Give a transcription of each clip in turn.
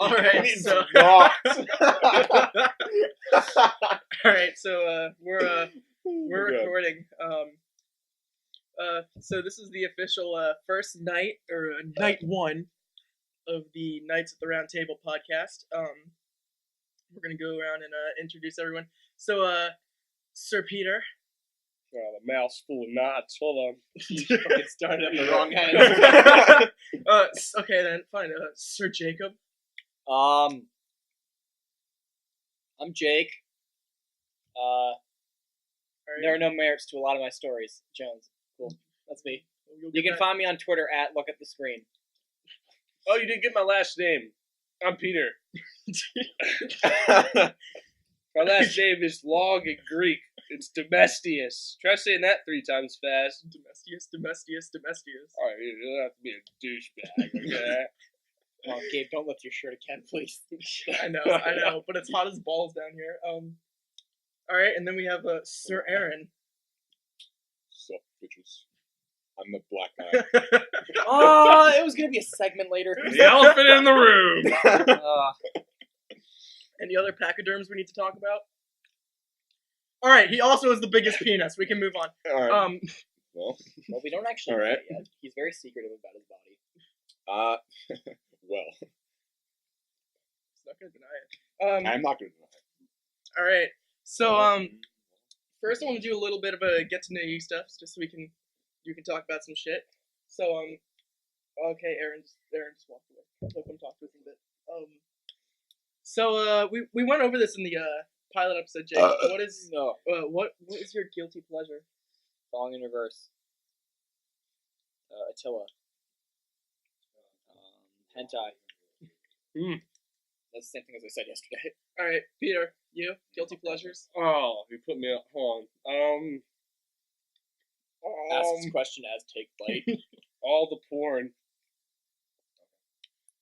All right, Needs so rocks. all right, so we're Good. recording. So this is the official first night or night one of the Knights at the Round Table podcast. We're gonna go around and introduce everyone. So, Sir Peter. Oh, the mouth's full of knots. Hold on. You fucking started at the wrong end. Okay then, fine. Sir Jacob. I'm Jake. There are no merits to a lot of my stories. Jones. Cool. That's me. You can find me on Twitter at Look at the Screen. Oh, you didn't get my last name. I'm Peter. My last name is long in Greek. It's Domestius. Try saying that 3 times fast. Domestius. Alright, you don't have to be a douchebag, okay? Oh, Gabe, don't lift your shirt again, please. I know, but it's hot as balls down here. All right, and then we have Sir Aaron. Sup, bitches. I'm the black guy. Oh, it was gonna be a segment later. The elephant in the room. Any other pachyderms we need to talk about? All right, he also has the biggest penis. We can move on. All right. Well, we don't actually know All right. that yet. He's very secretive about his body. Well, He's not gonna deny it. I'm not gonna deny it. All right. So, first I want to do a little bit of a get to know you stuff, just so you can talk about some shit. So, okay, Aaron just walked away. Let him talk to us a bit. So, we went over this in the pilot episode, Jake. What is your guilty pleasure? Falling in reverse. Attila. Hentai. That's the same thing as I said yesterday. All right, Peter, you guilty pleasures? Oh, you put me on. Hold on. Ask this question as take bite. All the porn.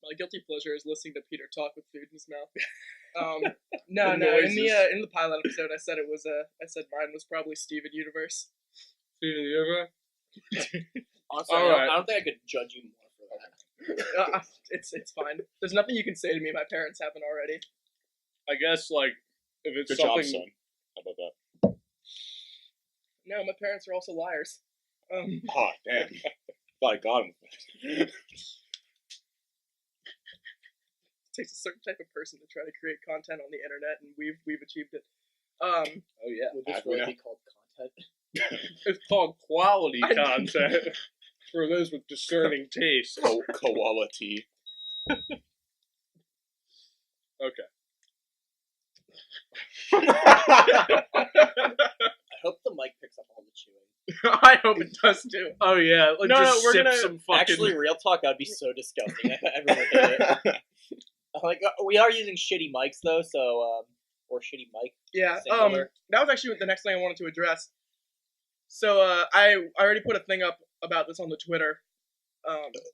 My guilty pleasure is listening to Peter talk with food in his mouth. No. noises. In the pilot episode, I said mine was probably Steven Universe. Steven Universe? Honestly, All right. I don't think I could judge you more for that. It's fine. There's nothing you can say to me my parents haven't already. I guess, like, if it's Good something... job, son. How about that? No, my parents are also liars. Oh, damn. Thought I got him. It takes a certain type of person to try to create content on the internet, and we've achieved it. Oh, yeah. Would this I really know. be called content? It's called quality I- content for those with discerning taste. Quality. Okay. I hope the mic picks up all the chewing. I hope it does too. Oh, yeah. Like, No, just we're sip gonna- some fucking... Actually, real talk, that would be so disgusting if everyone did it. Like, we are using shitty mics though, so or shitty mic. Yeah. Singular. That was actually the next thing I wanted to address. So I already put a thing up about this on the Twitter.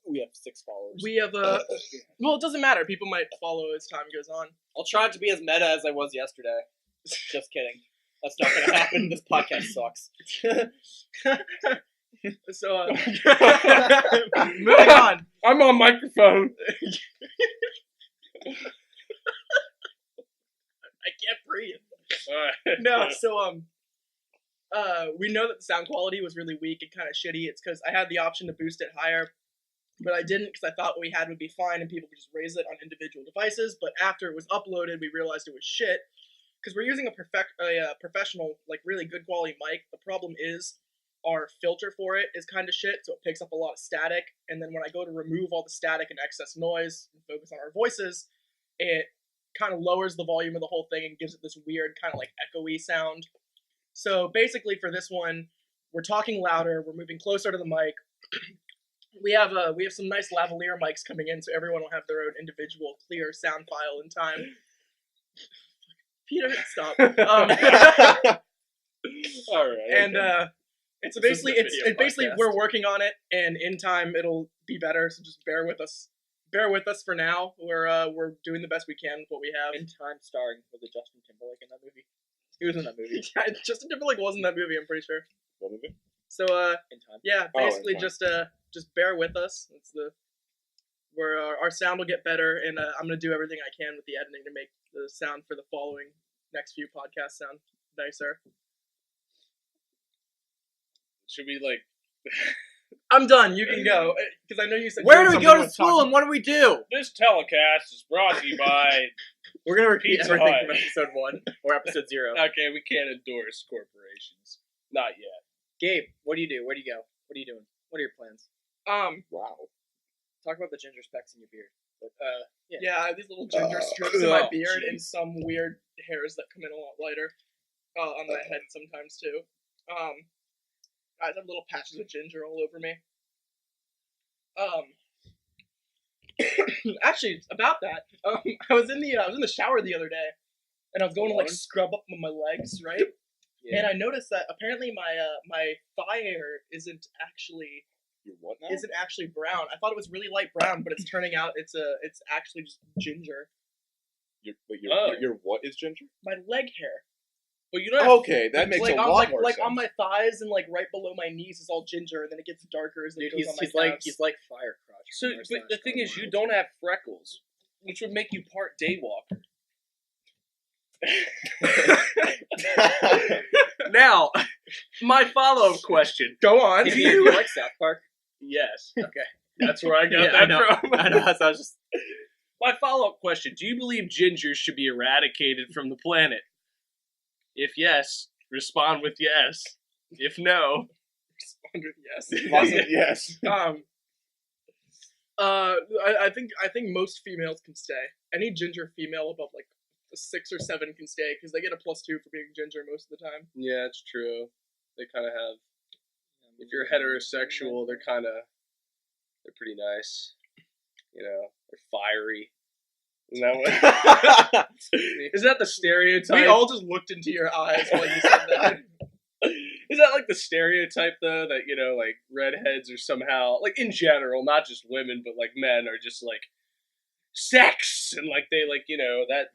We have 6 followers. We have well, it doesn't matter. People might follow as time goes on. I'll try to be as meta as I was yesterday. Just kidding. That's not gonna happen. This podcast sucks. So moving on. I'm on microphone. I can't breathe. Alright. No, so we know that the sound quality was really weak and kind of shitty. It's because I had the option to boost it higher, but I didn't because I thought what we had would be fine and people could just raise it on individual devices. But after it was uploaded, we realized it was shit because we're using a professional, like really good quality mic. The problem is our filter for it is kind of shit, so it picks up a lot of static. And then when I go to remove all the static and excess noise and focus on our voices, it kind of lowers the volume of the whole thing and gives it this weird kind of like echoey sound. So basically for this one, we're talking louder, we're moving closer to the mic. We have some nice lavalier mics coming in, so everyone will have their own individual clear sound file in time. Peter, stop. Alright. And it's basically This is a video podcast. we're working on it, and in time it'll be better. So just bear with us. Bear with us for now. We're doing the best we can with what we have. In time, starring with the Justin Timberlake in that movie. He was in that movie. Justin Timberlake was in that movie, I'm pretty sure. What movie? So In time. yeah, Oh, in basically time. just bear with us. where our sound will get better, and I'm gonna do everything I can with the editing to make the sound for the following next few podcasts sound nicer. Should we like? I'm done. You can go because I know you said. Where you do had we something go you to want talk school and what do we do? This telecast is brought to you by. We're gonna repeat Pizza everything Hut. from episode 1 or episode 0. Okay, we can't endorse corporations. Not yet. Gabe, what do you do? Where do you go? What are you doing? What are your plans? Wow. Talk about the ginger specks in your beard. But, Yeah, I have these little ginger strips in my beard and some weird hairs that come in a lot lighter on my head sometimes too. I have little patches of ginger all over me. Actually, about that, I was in the shower the other day, and I was going to like scrub up my legs, right? Yeah. And I noticed that apparently my thigh hair isn't actually brown. I thought it was really light brown, but it's turning out it's actually just ginger. Your what is ginger? My leg hair. But you don't have Okay, that makes like a on lot more like sense. on my thighs and like right below my knees is all ginger, and then it gets darker as it Dude, goes on my calves. he's like fire crotch. So, but the thing is, you don't have freckles, which would make you part daywalker. Now, my follow-up question. Go on. Do you like South Park? Yes, Okay. that's where I got Yeah, that I know. from. I know. So I was just. My follow-up question: do you believe gingers should be eradicated from the planet? If yes, respond with yes. If no, Respond with yes. Yes. I think most females can stay. Any ginger female above like a 6 or 7 can stay because they get a +2 for being ginger most of the time. yeah, it's true. They kind of have. If you're heterosexual, they're pretty nice. You know, they're fiery. Isn't that what? Is that the stereotype? We all just looked into your eyes while you said that. Is that like the stereotype though, that, you know, like redheads are somehow, like in general, not just women, but like men are just like sex, and like they like, you know, that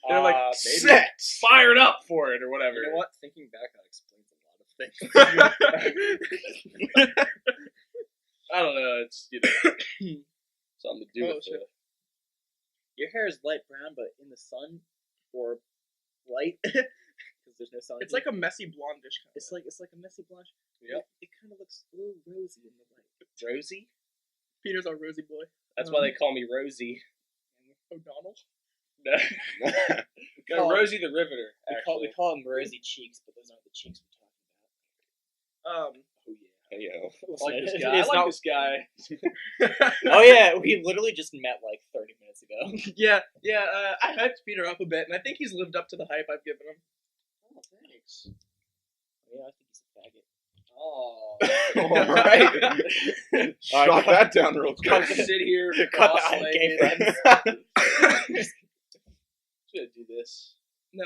they're like Sex. fired up for it or whatever. You know what? Thinking back, that explains a lot of things. I don't know. It's, you know, something to do Oh, with shit. it. Your hair is light brown, but in the sun or light, because there's no sun. It's like a messy blondish kind. it's like a messy blush. Yep. It kind of looks a little rosy in the light. Rosie? Peter's our rosy boy. That's why they call me Rosie. O'Donnell. No. We No, call- Rosie the Riveter, We actually. call them rosy cheeks, but those aren't the cheeks we're talking about. Oh, yeah. Hey, yo. I like this It's guy. I like not- this guy. Oh yeah, we literally just met like 30 minutes ago. Yeah. I hyped Peter up a bit, and I think he's lived up to the hype I've given him. Oh, thanks. Yeah, I think he's a faggot. Oh. All right. Shot that down real Come quick. sit here, Cut that, gay cross-legged. friends. Should do this. No,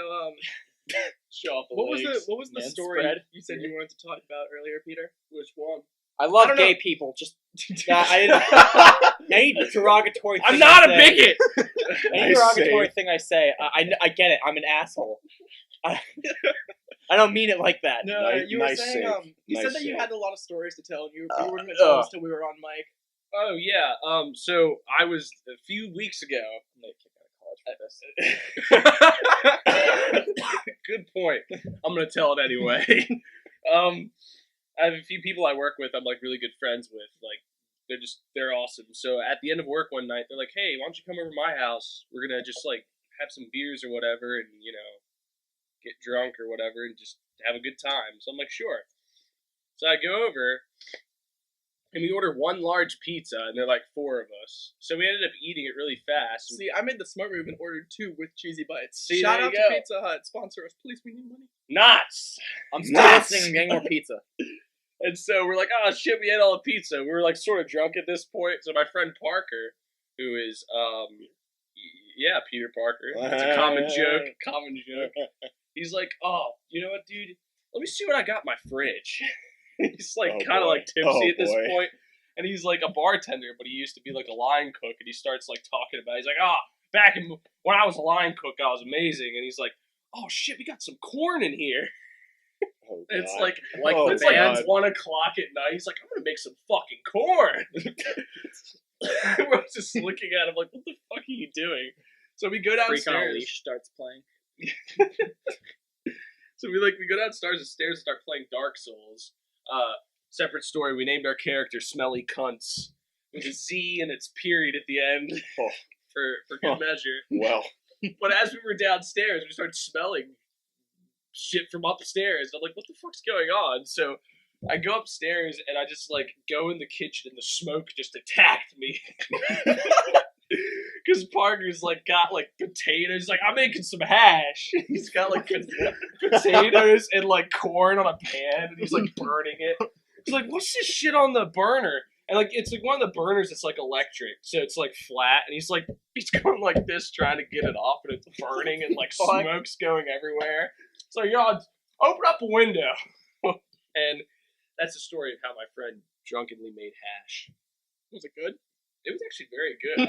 Show off the what was legs. the Man story spread. you said you wanted to talk about earlier, Peter? Which one? I love don't gay know. people. Just any derogatory. I'm thing not I a say- bigot! Any Nice derogatory save. thing I say, I get it. I'm an asshole. I don't mean it like that. No, Nice- you were nice saying save. you Nice said that you save. had a lot of stories to tell, and you were going to tell us till we were on mic. Oh, yeah. So I was, a few weeks ago. I'm gonna kick out of college for this. Good point. I'm gonna tell it anyway. I have a few people I work with. I'm like really good friends with. Like they're awesome. So at the end of work one night, they're like, "Hey, why don't you come over to my house? We're gonna just like have some beers or whatever, and you know, get drunk or whatever, and just have a good time." So I'm like, "Sure." So I go over. And we order one large pizza, and they're like 4 of us. So we ended up eating it really fast. See, I made the smart move and ordered 2 with cheesy bites. See, Shout there out you to go. Pizza Hut, sponsor us, please. We need money. Nuts! I'm still Nuts. listening and getting more pizza. And so we're like, oh shit, we ate all the pizza. We were like sort of drunk at this point. So my friend Parker, who is, yeah, Peter Parker. It's a common joke. He's like, oh, you know what, dude? Let me see what I got in my fridge. He's like Oh, kind of boy. like tipsy Oh, at this boy. point. And he's like a bartender, but he used to be like a line cook. And he starts like talking about it. He's like, oh, back in when I was a line cook, I was amazing. And he's like, oh shit, we got some corn in here. Oh, It's God. like Like Oh, it's the like band. 1 o'clock at night. He's like, I'm gonna make some fucking corn. Everyone's just looking at him like, what the fuck are you doing? So we go Freak on a downstairs. Leash starts playing. So we go downstairs and start playing Dark Souls. Separate story. We named our character Smelly Cunts with a Z and its period at the end for good measure. Well, But as we were downstairs, we started smelling shit from upstairs. I'm like, what the fuck's going on? So I go upstairs and I just like go in the kitchen and the smoke just attacked me. Because Parker's like got like potatoes. He's like, I'm making some hash. He's got like potatoes and like corn on a pan and he's like burning it. He's like, what's this shit on the burner? And like it's like one of the burners that's like electric, so it's like flat, and he's going like this trying to get it off, and it's burning, and like smoke's going everywhere. So y'all open up a window, and that's the story of how my friend drunkenly made hash. Was it good? It was actually very good.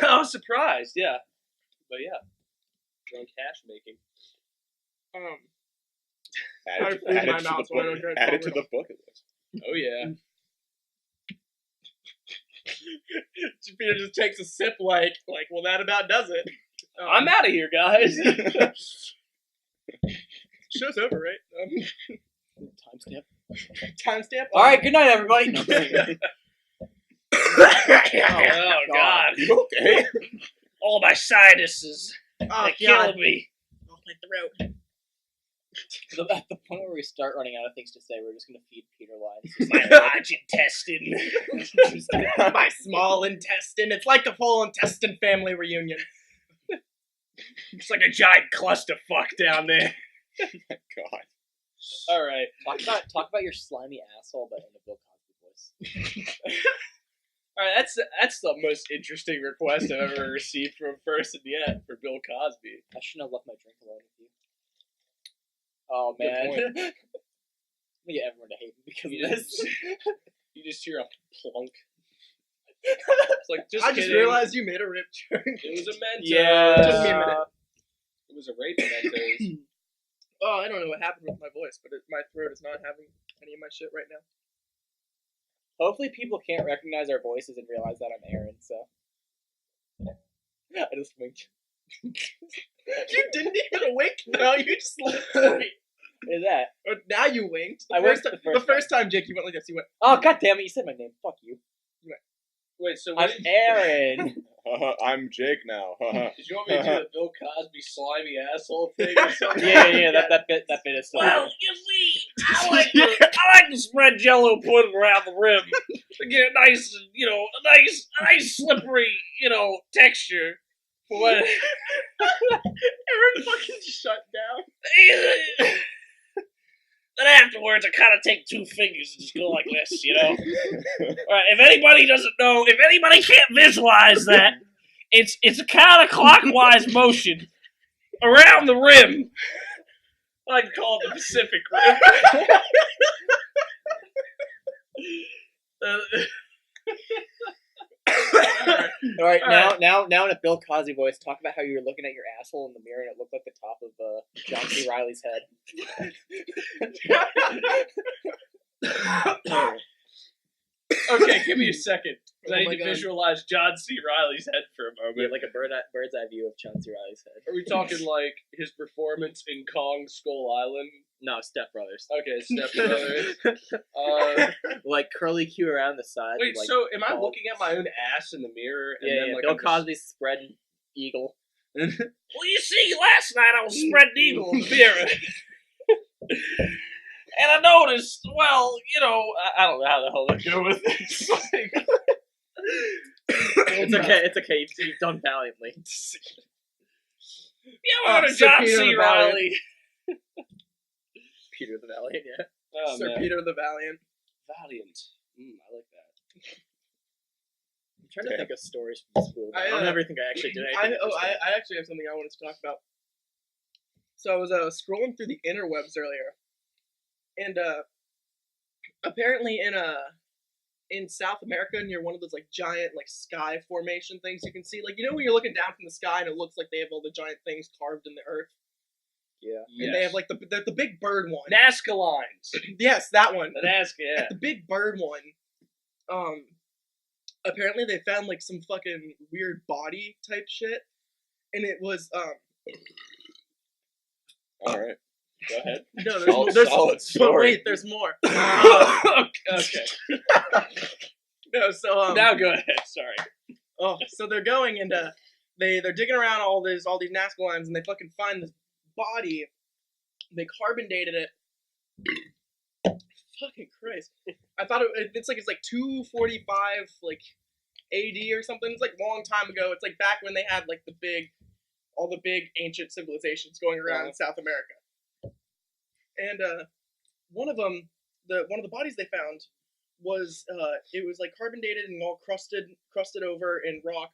I was surprised, yeah. But yeah, drunk hash making. Add it to the bucket list. Oh yeah. Peter just takes a sip like, well, that about does it. I'm out of here, guys. Show's over, right? Timestamp. Timestamp? All right, good night, everybody. Oh God. You okay? All my sinuses. Oh, They killed me. Oh, my throat. At the point where we start running out of things to say, we're just going to feed Peter lines. My large intestine. My small intestine. It's like a full intestine family reunion. It's like a giant clusterfuck down there. God. All right. Talk about your slimy asshole, but in a Bill Cosby voice. All right, that's the most interesting request I've ever received from a person yet for Bill Cosby. I shouldn't have left my drink alone with you. Oh man. Good I'm gonna get everyone to hate me because You of this. You just hear a plunk. It's like I just realized you made a rip joke. It was a Mentos. Yeah. Took me a minute. It was a rape Mentos. Oh, I don't know what happened with my voice, but my throat is not having any of my shit right now. Hopefully people can't recognize our voices and realize that I'm Aaron, so. I just winked. You didn't even wink. No, you just looked at me. What is that? Now you winked. I winked the first time, Jake, you went like this. You went. Oh, god damn it, you said my name. Fuck you. Wait, so I'm Aaron. I'm Jake now. did you want me to do the Bill Cosby slimy asshole thing or something? yeah, that bit is still Well, you see, I like to spread Jello pudding around the rim to get a nice, a nice slippery, texture. What? Aaron fucking shut down. Then afterwards, I kind of take two fingers and just go like this, All right, if anybody doesn't know, if anybody can't visualize that, it's a counterclockwise motion around the rim. I like to call it the Pacific Rim. All right, now in a Bill Cosby voice, talk about how you were looking at your asshole in the mirror and it looked like the top of John C. Reilly's head. Okay, give me a second. Oh I need my to God. visualize John C. Reilly's head for a Yeah, moment. like a bird's eye view of John C. Reilly's head. Are we talking like his performance in Kong Skull Island? No, Step Brothers. Okay, Step Brothers. Like curly Q around the side. Wait, like, so am I bald. looking at my own ass in the mirror? And Yeah, then, like, Bill I'm just- Cosby's spread eagle. Well, you see, last night I was spreading eagle in the mirror. And I noticed, well, I don't know how the hell to go with this. It's okay. You've done valiantly. Yeah, we're to Sir John Peter C. the Valiant. Riley. Peter the Valiant, yeah. Oh, Sir man. Peter the Valiant. Valiant. I like that. I'm trying to think of stories from this movie. I don't ever think I actually did anything. I actually have something I wanted to talk about. So I was scrolling through the interwebs earlier, and apparently in South America near one of those like giant like sky formation things you can see, like when you're looking down from the sky and it looks like they have all the giant things carved in the earth. Yeah. And they have like the big bird one. Nazca lines. Yes, that one. The Nazca, yeah. At the big bird one, apparently they found like some fucking weird body type shit, and it was All right. Go ahead. no, Solid but story. wait, there's more. Okay. No, so Now go ahead. Sorry. oh, so they're going and they're digging around all these Nazca lines, and they fucking find this body. They carbon dated it. Fucking Christ! I thought it's like 245 like AD or something. It's like a long time ago. It's like back when they had like all the big ancient civilizations going around in South America. And one of them, one of the bodies they found was it was like carbon dated and all crusted over in rock.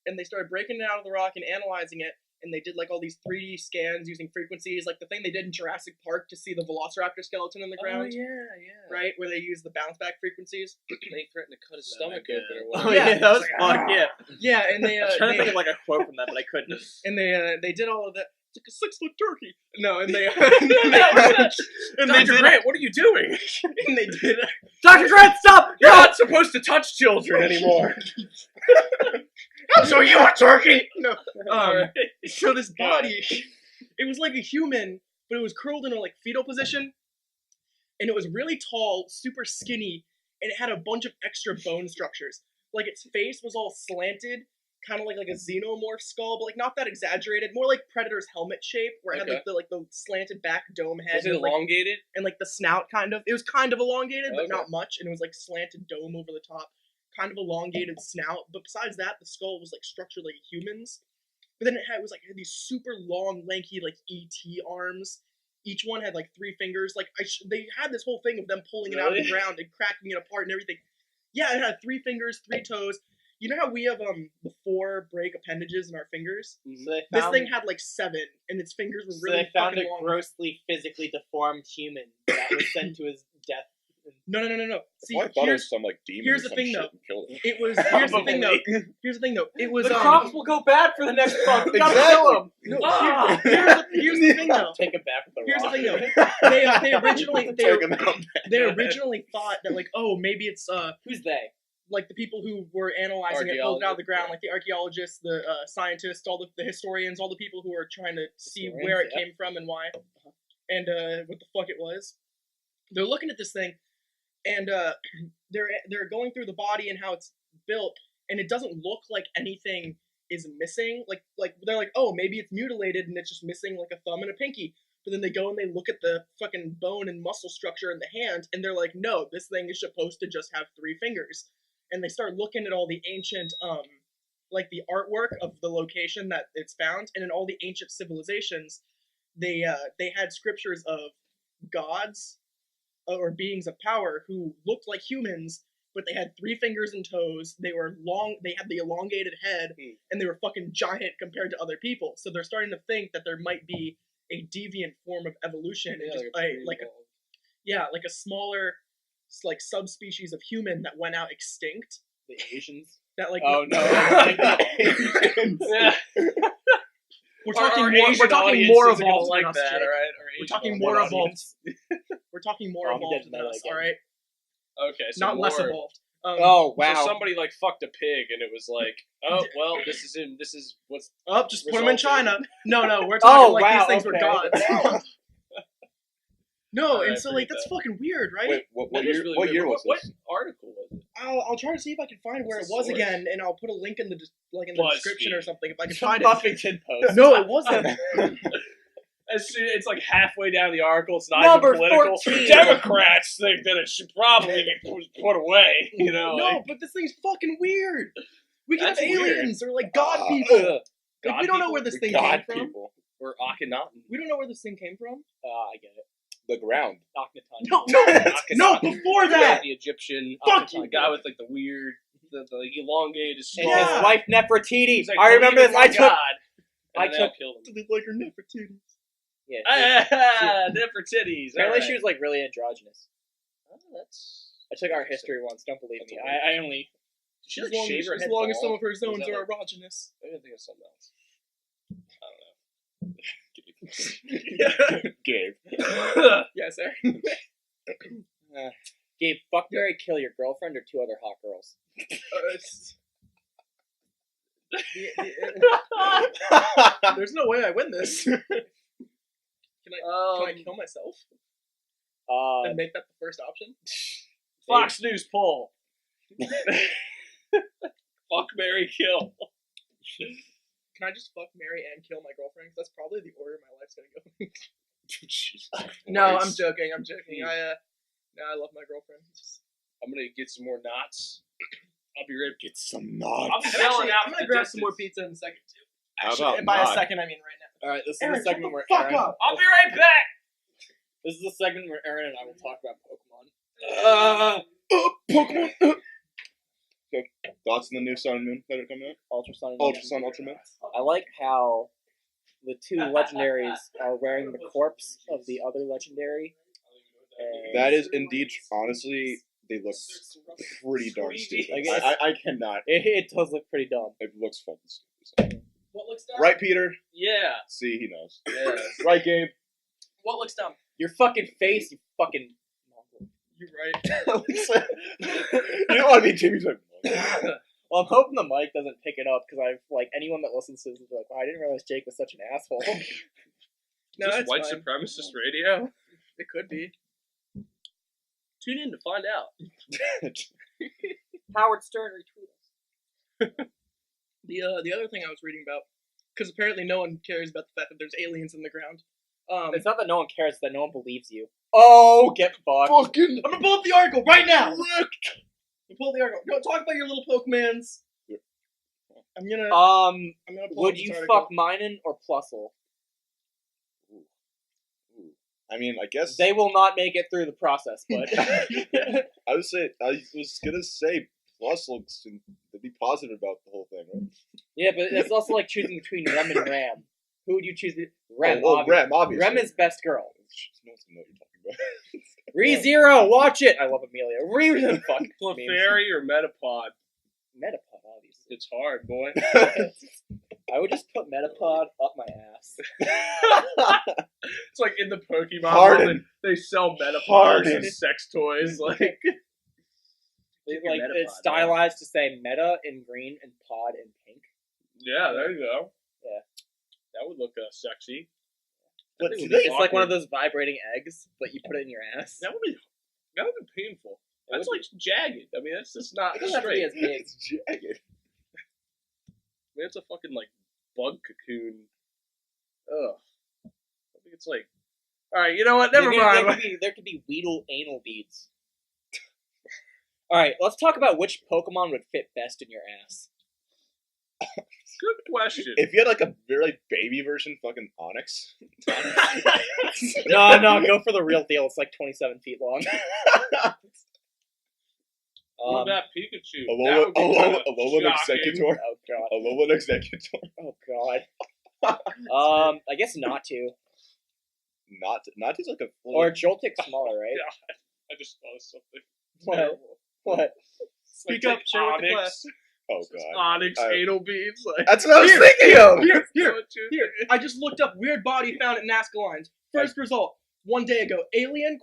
And they started breaking it out of the rock and analyzing it. And they did like all these 3D scans using frequencies, like the thing they did in Jurassic Park to see the Velociraptor skeleton in the ground. Oh yeah. Right, where they use the bounce back frequencies. They threatened to cut his That stomach good. open or Oh whatever. yeah, that was It's fun. like, Yeah, Yeah, and they I was trying to think they, of like a quote from that, but I couldn't. and they did all of that. It's like a 6-foot turkey. No, and they and they Dr. did Grant, what are you doing? and they did Dr. Grant, stop! You're not supposed to touch children anymore. so you a turkey? No. Alright. So this body, it was like a human, but it was curled in a like fetal position, and it was really tall, super skinny, and it had a bunch of extra bone structures. Like its face was all slanted, kind of like a xenomorph skull, but like not that exaggerated, more like Predator's helmet shape, where it had like the slanted back dome head. Was it elongated? And like the snout kind of. It was kind of elongated, but Okay. not much, and it was like slanted dome over the top. Kind of elongated snout, but besides that, the skull was like structured like a human's. But then it had these super long, lanky like ET arms. Each one had like 3 fingers. Like they had this whole thing of them pulling it out of the Really? ground and cracking it apart and everything. Yeah, it had 3 fingers, 3 toes. You know how we have the 4 break appendages in our fingers? So they This found, thing had like 7, and its fingers were so really they found fucking a long. grossly physically deformed human that was sent to his death. No. See, Well, I thought it here's was some like demon here's or the some thing, shit though. and killed him. it was. Here's the thing though. Here's the thing though. It was The crops will go bad for the next month. We gotta Exactly. kill him. No, Ah! here's the thing though. Take it back with the Here's the rock. thing though. They originally Take him out. they originally thought that like, oh, maybe it's Who's they? like the people who were analyzing it, pulled it out of the ground, like the archaeologists, the scientists, all the historians, all the people who are trying to see Historians, where it yeah. came from and why, and what the fuck it was. They're looking at this thing, and they're going through the body and how it's built, and it doesn't look like anything is missing. Like they're like, oh, maybe it's mutilated and it's just missing like a thumb and a pinky. But then they go and they look at the fucking bone and muscle structure in the hand, and they're like, no, this thing is supposed to just have 3 fingers. And they start looking at all the ancient, like the artwork of the location that it's found, and in all the ancient civilizations, they had scriptures of gods or beings of power who looked like humans, but they had 3 fingers and toes. They were long. They had the elongated head, and they were fucking giant compared to other people. So they're starting to think that there might be a deviant form of evolution, and just like a smaller like subspecies of human that went out extinct. The Asians. That like Oh no! Yeah. we're talking Our more. Asian We're talking audience more isn't gonna evolved like than us, that, Jake. all right? Our We're Asian talking audience. more evolved. We're talking more Oh, I'm evolved getting than that us. again. All right, Okay, so not more, less evolved. Oh wow! So somebody like fucked a pig, and it was like, oh well, this is what's Oh, just put them in resulted. China. No, we're talking Oh, like wow, these things were okay. gods. No, Alright, and so I like appreciate that's that. fucking weird, right? Wait, what That is year? really What weird. year was What this? article was it? I'll try to see if I can find where it What's the was source? again, and I'll put a link in the description or BuzzFeed. something if I can Some find it. Buffington Post. No, it wasn't. As soon, it's like halfway down the article. It's not Number even political. 14. Democrats think that it should probably get put away. You know, No, like, but this thing's fucking weird. We can have That's weird. aliens or like god people. ugh. Like, God we don't know people? where this thing God came from. people. Or Akhenaten. We don't know where this thing came from. I get it. The ground. Akhenaten. No, before that. The Egyptian Fuck Akhenaten you. guy with like the weird, the elongated And skull. Yeah. his wife Nefertiti. He's like, I remember "Believe this. in I one took. God." I And then they all took- killed him. They like her Nefertiti. Yeah. Ah, Nefertiti's. Apparently, Alright. she was like really androgynous. Oh, that's. I took art history once. Don't believe me. That's I only. Did she As like long shave as, her as head long as some bald? of her Or is zones that, are like- erogenous. Maybe I think of something else. Gabe. Yes, sir. Gabe, fuck, marry, kill your girlfriend or 2 other hot girls. There's no way I win this. Can I kill myself and make that the first option? Fox News poll. Fuck, marry, kill. Can I just fuck, marry, and kill my girlfriend? 'Cause that's probably the order my life's gonna go. No, I'm joking. I love my girlfriend. I'm gonna get some more knots. I'll be ready. Get some knots. I'll be yelling out. I'm gonna grab some more pizza in a second too. How Actually, about and by a not? second, I mean right now. Alright, this is Aaron, the segment where fuck Aaron... up. I'll be right back. This is the segment where Aaron and I will talk about Pokemon. Pokemon. Okay. Thoughts on the new Sun and Moon that are coming out? Ultra Sun and Ultra Sun, Ultra Moon. I like how the 2 legendaries are wearing the corpse of the other legendary. And That is indeed, honestly, they look pretty darn stupid. I guess- I cannot. it does look pretty dumb. It looks fucking stupid. What looks dumb? Right, Peter? Yeah. See, he knows. Yeah. Right, Gabe? What looks dumb? Your fucking face, you fucking... You're right. You don't want to be Jimmy's like, Well, I'm hoping the mic doesn't pick it up, because I've, like, anyone that listens to this is like, wow, I didn't realize Jake was such an asshole. No, Just it's white fine. supremacist radio. It could be. Tune in to find out. Howard Stern retweet us. The other thing I was reading about, because apparently no one cares about the fact that there's aliens in the ground. It's not that no one cares, it's that no one believes you. Oh, get fucked. fucking I'm gonna pull up the article right now. Pull up the article. Go talk about your little Pokemans. I'm gonna. I'm gonna pull Would up this you article. fuck Minun or Plusle? I mean, I guess They will not make it through the process, but I was gonna say Plus looks to be positive about the whole thing, right? yeah, but it's also like choosing between Rem and Ram. Who would you choose? Rem, Oh, obviously. Rem, obviously. Rem is best girl. No one's gonna know what you're talking about. ReZero, watch it. I love Amelia. Fuck. Clefairy or Metapod? Metapod, obviously. It's hard, boy. I would just put Metapod up my ass. It's like in the Pokemon Harden. world, they sell Metapods Harden. and sex toys. Like, Like it's stylized to say Meta in green and Pod in pink. yeah, there you go. Yeah. That would look sexy. But I think it would today- be It's like one of awkward. those vibrating eggs, but you put it in your ass. That would be painful. That's like jagged. I mean, that's just not It doesn't have to be straight. as big. It's jagged. I mean, it's a fucking like bug cocoon. Ugh. I think it's like. All right, you know what? Never mind. There could be Weedle anal beads. Alright, let's talk about which Pokemon would fit best in your ass. Good question. If you had like a very baby version, fucking Onyx. No, go for the real deal. It's like 27 feet long. What about Pikachu? Alolan Shocking. Executor. Oh god. Alolan Executor. Oh god. I guess not to. Not just like a full. Or Joltik's smaller, right? God, I just thought of something What? terrible. What? Speak up, share with the Onyx. class. Oh It's god. Onyx anal beads. Like, That's what I was Here, thinking of. Here. I just looked up weird body found at Nazca lines. First result, 1 day ago. Alien ?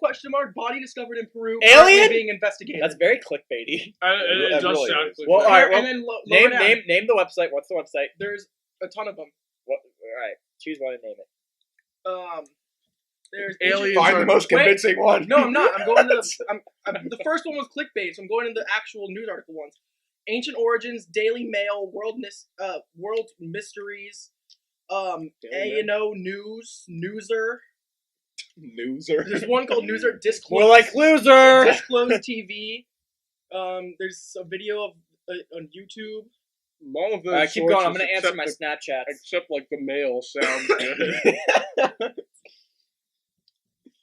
Body discovered in Peru. currently Alien? being investigated. That's very clickbaity. It That does really sound is. like Well, that. alright, and then lower down, Name the website. What's the website? there's a ton of them. Alright, choose one and name it. There's Aliens Find the most Wait. convincing one. No, I'm not. I'm going to the first one was clickbait, so I'm going to the actual news article ones. Ancient Origins, Daily Mail, World Mysteries, News, Newser. Loser. There's one called Newser, More like loser! Disclosed TV. There's a video of on YouTube. All of those Keep going. I'm sources gonna answer except my the- Snapchat. Except like the mail sound good.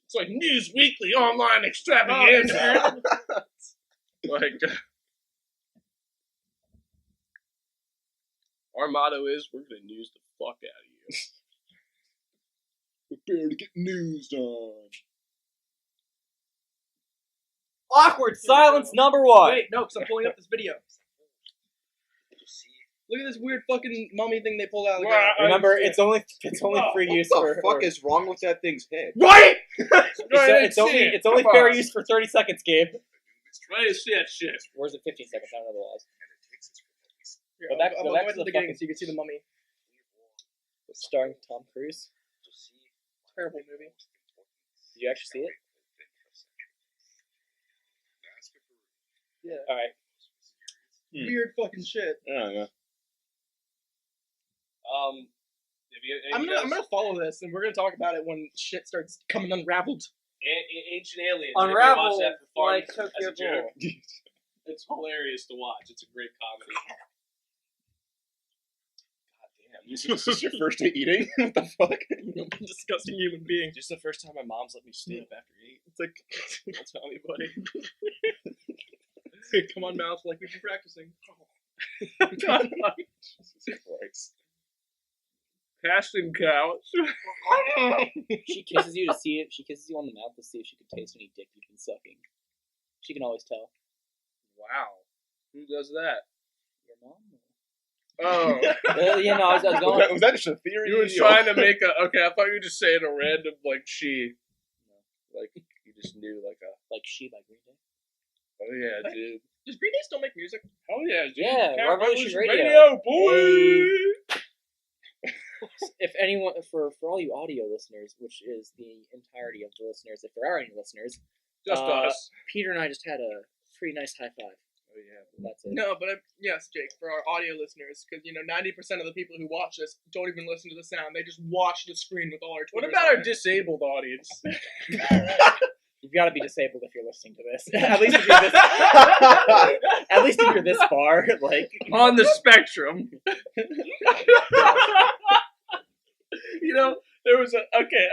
It's like News Weekly online extravaganza. Like our motto is we're gonna news the fuck out of you. Prepare to get news on. Awkward silence number one. Wait, no, because I'm pulling up this video. Look at this weird fucking mummy thing they pulled out of the ground. Remember, it's only free use What the for. fuck is wrong with that thing's head? Right? It's only fair use for 30 seconds, Gabe. Ready to see that shit. Where's it? 15 seconds. I don't know the laws. Here, Go back- I'll go go back back to to the the beginning fucking- so you can see the mummy. Starring Tom Cruise. Terrible movie. Did you actually see it? Yeah. All right. Weird fucking shit. I don't know. If you, I'm gonna follow this, and we're gonna talk about it when shit starts coming unraveled. Ancient Aliens. Unravel If you watch that for fun like as Tokyo a joke, it's hilarious to watch. It's a great comedy. God damn. This is your first day eating? What the fuck? Disgusting human being. Just the first time my mom's let me stay up after 8. It's like, Don't tell anybody. hey, come on, mouth, like we've been practicing. Jesus Christ. Casting couch. She kisses you to see it. She kisses you on the mouth to see if she can taste any dick you've been sucking. She can always tell. Wow. Who does that? Your mom? Oh. Well, you know, I was going. Was that just a theory? You were trying to make a... Okay, I thought you were just saying a random, like, she. Like, you just knew, like, a... Like She by Green Day. Oh, yeah, dude. Does Green Day still make music? Hell yeah, dude. Yeah, Count Revolution Radio. boy! If anyone, for all you audio listeners, which is the entirety of the listeners, if there are any listeners, Just us. Peter and I just had a pretty nice high five. Oh, yeah. That's it. No, but yes, Jake, for our audio listeners, because 90% of the people who watch this don't even listen to the sound; they just watch the screen with all our. What Twitters about on our it. disabled audience? You've got to be disabled if you're listening to this. At least if you're this. At least if you're this far, like On the spectrum. There was a... Okay,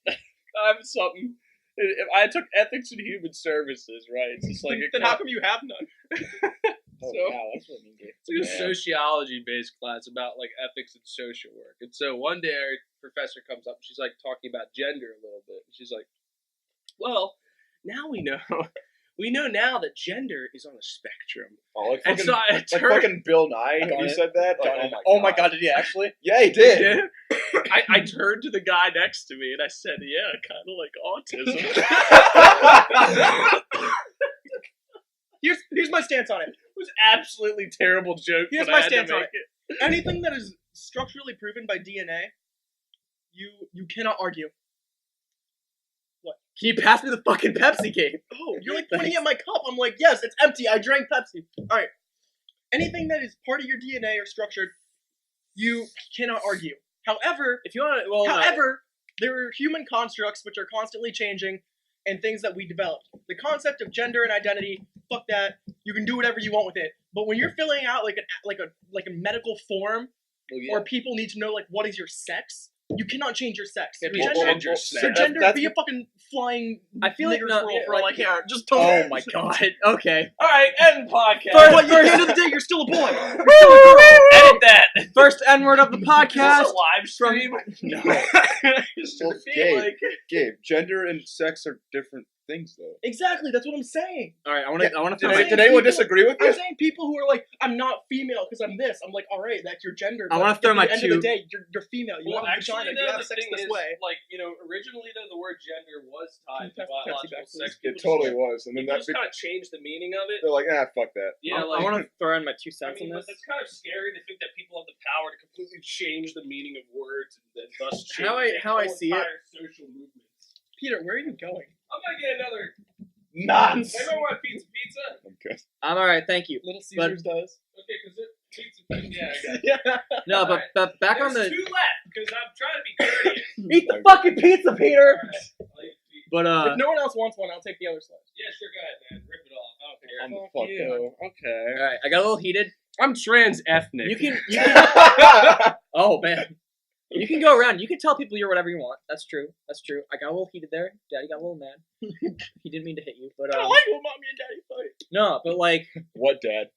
I have something... If I took ethics and human services, right? It's just like Then how come you have none? oh So- wow, that's what I mean, dude. It's like a Yeah. sociology-based class about like ethics and social work. And so one day our professor comes up and she's like talking about gender a little bit. And she's like, well, now we know now that gender is on a spectrum. Oh, like And fucking, so I like turned, fucking Bill Nye when Got he it. said that. Like, Got it. oh my god. Did he actually? Yeah, he did. I turned to the guy next to me and I said, yeah, kind of like autism. Here's my stance on it. It was absolutely terrible joke. Here's but my I had to stance on make it. Anything that is structurally proven by DNA, you cannot argue. Can you pass me the fucking Pepsi, Gabe? Oh, you're like pointing at my cup. I'm like, yes, it's empty. I drank Pepsi. All right. Anything that is part of your DNA or structured, you cannot argue. However, If you want to, However, there are human constructs which are constantly changing and things that we developed. The concept of gender and identity, fuck that. You can do whatever you want with it. But when you're filling out like a medical form, Well, yeah. or people need to know like what is your sex, you cannot change your sex. Can't Your be gender, gender your sex. gender That's- be a fucking flying. I feel like nigger no, squirrel yeah, for all I like- care. Just don't. oh my god. Okay. All right, end podcast. But at the end of the day, you're still a boy. You're still a girl. Edit that. First N word of the Is podcast. this a live stream? No. Just Well, feel Gabe. like Gabe, gender and sex are different things, though. Exactly, that's what I'm saying. All right, I want to. I'm throw saying my. Did anyone people- disagree with I'm you? saying people who are like, I'm not female because I'm this. I'm like, all right, that's your gender. I but wanna throw my at the end of two- the day, you're female. You Well, have a actually, vagina. You though, have the sex thing this is, way. like, originally, though, the word gender was tied to Pass the Pepsi biological back, sex. please. It totally was. And then People that just kind of changed the meaning of it. they're like, fuck that. Yeah, I want to throw in my 2 I cents mean, on but this. it's kind of scary to think that people have the power to completely change the meaning of words and thus change How I whole see it- entire social movements. Peter, where are you going? I'm gonna get another. Nonsense. Everyone want pizza? Okay. I'm all right, thank you. Little Caesars does. Okay, because pizza. Yeah, I got it. Yeah. No, but back on There's the. 2 left because I'm trying to be courteous. Eat the fucking pizza, Peter. Alright, I'll eat the pizza. But If no one else wants one, I'll take the other slice. Yeah, sure, go ahead, man. Rip it off. I don't care. I'm the Fuck fuck you. Okay. all right, I got a little heated. I'm trans ethnic. You can. Oh man. You can go around. You can tell people you're whatever you want. That's true. That's true. I got a little heated there. Daddy got a little mad. He didn't mean to hit you, but I don't like when mommy and daddy fight. no. But like, What, Dad?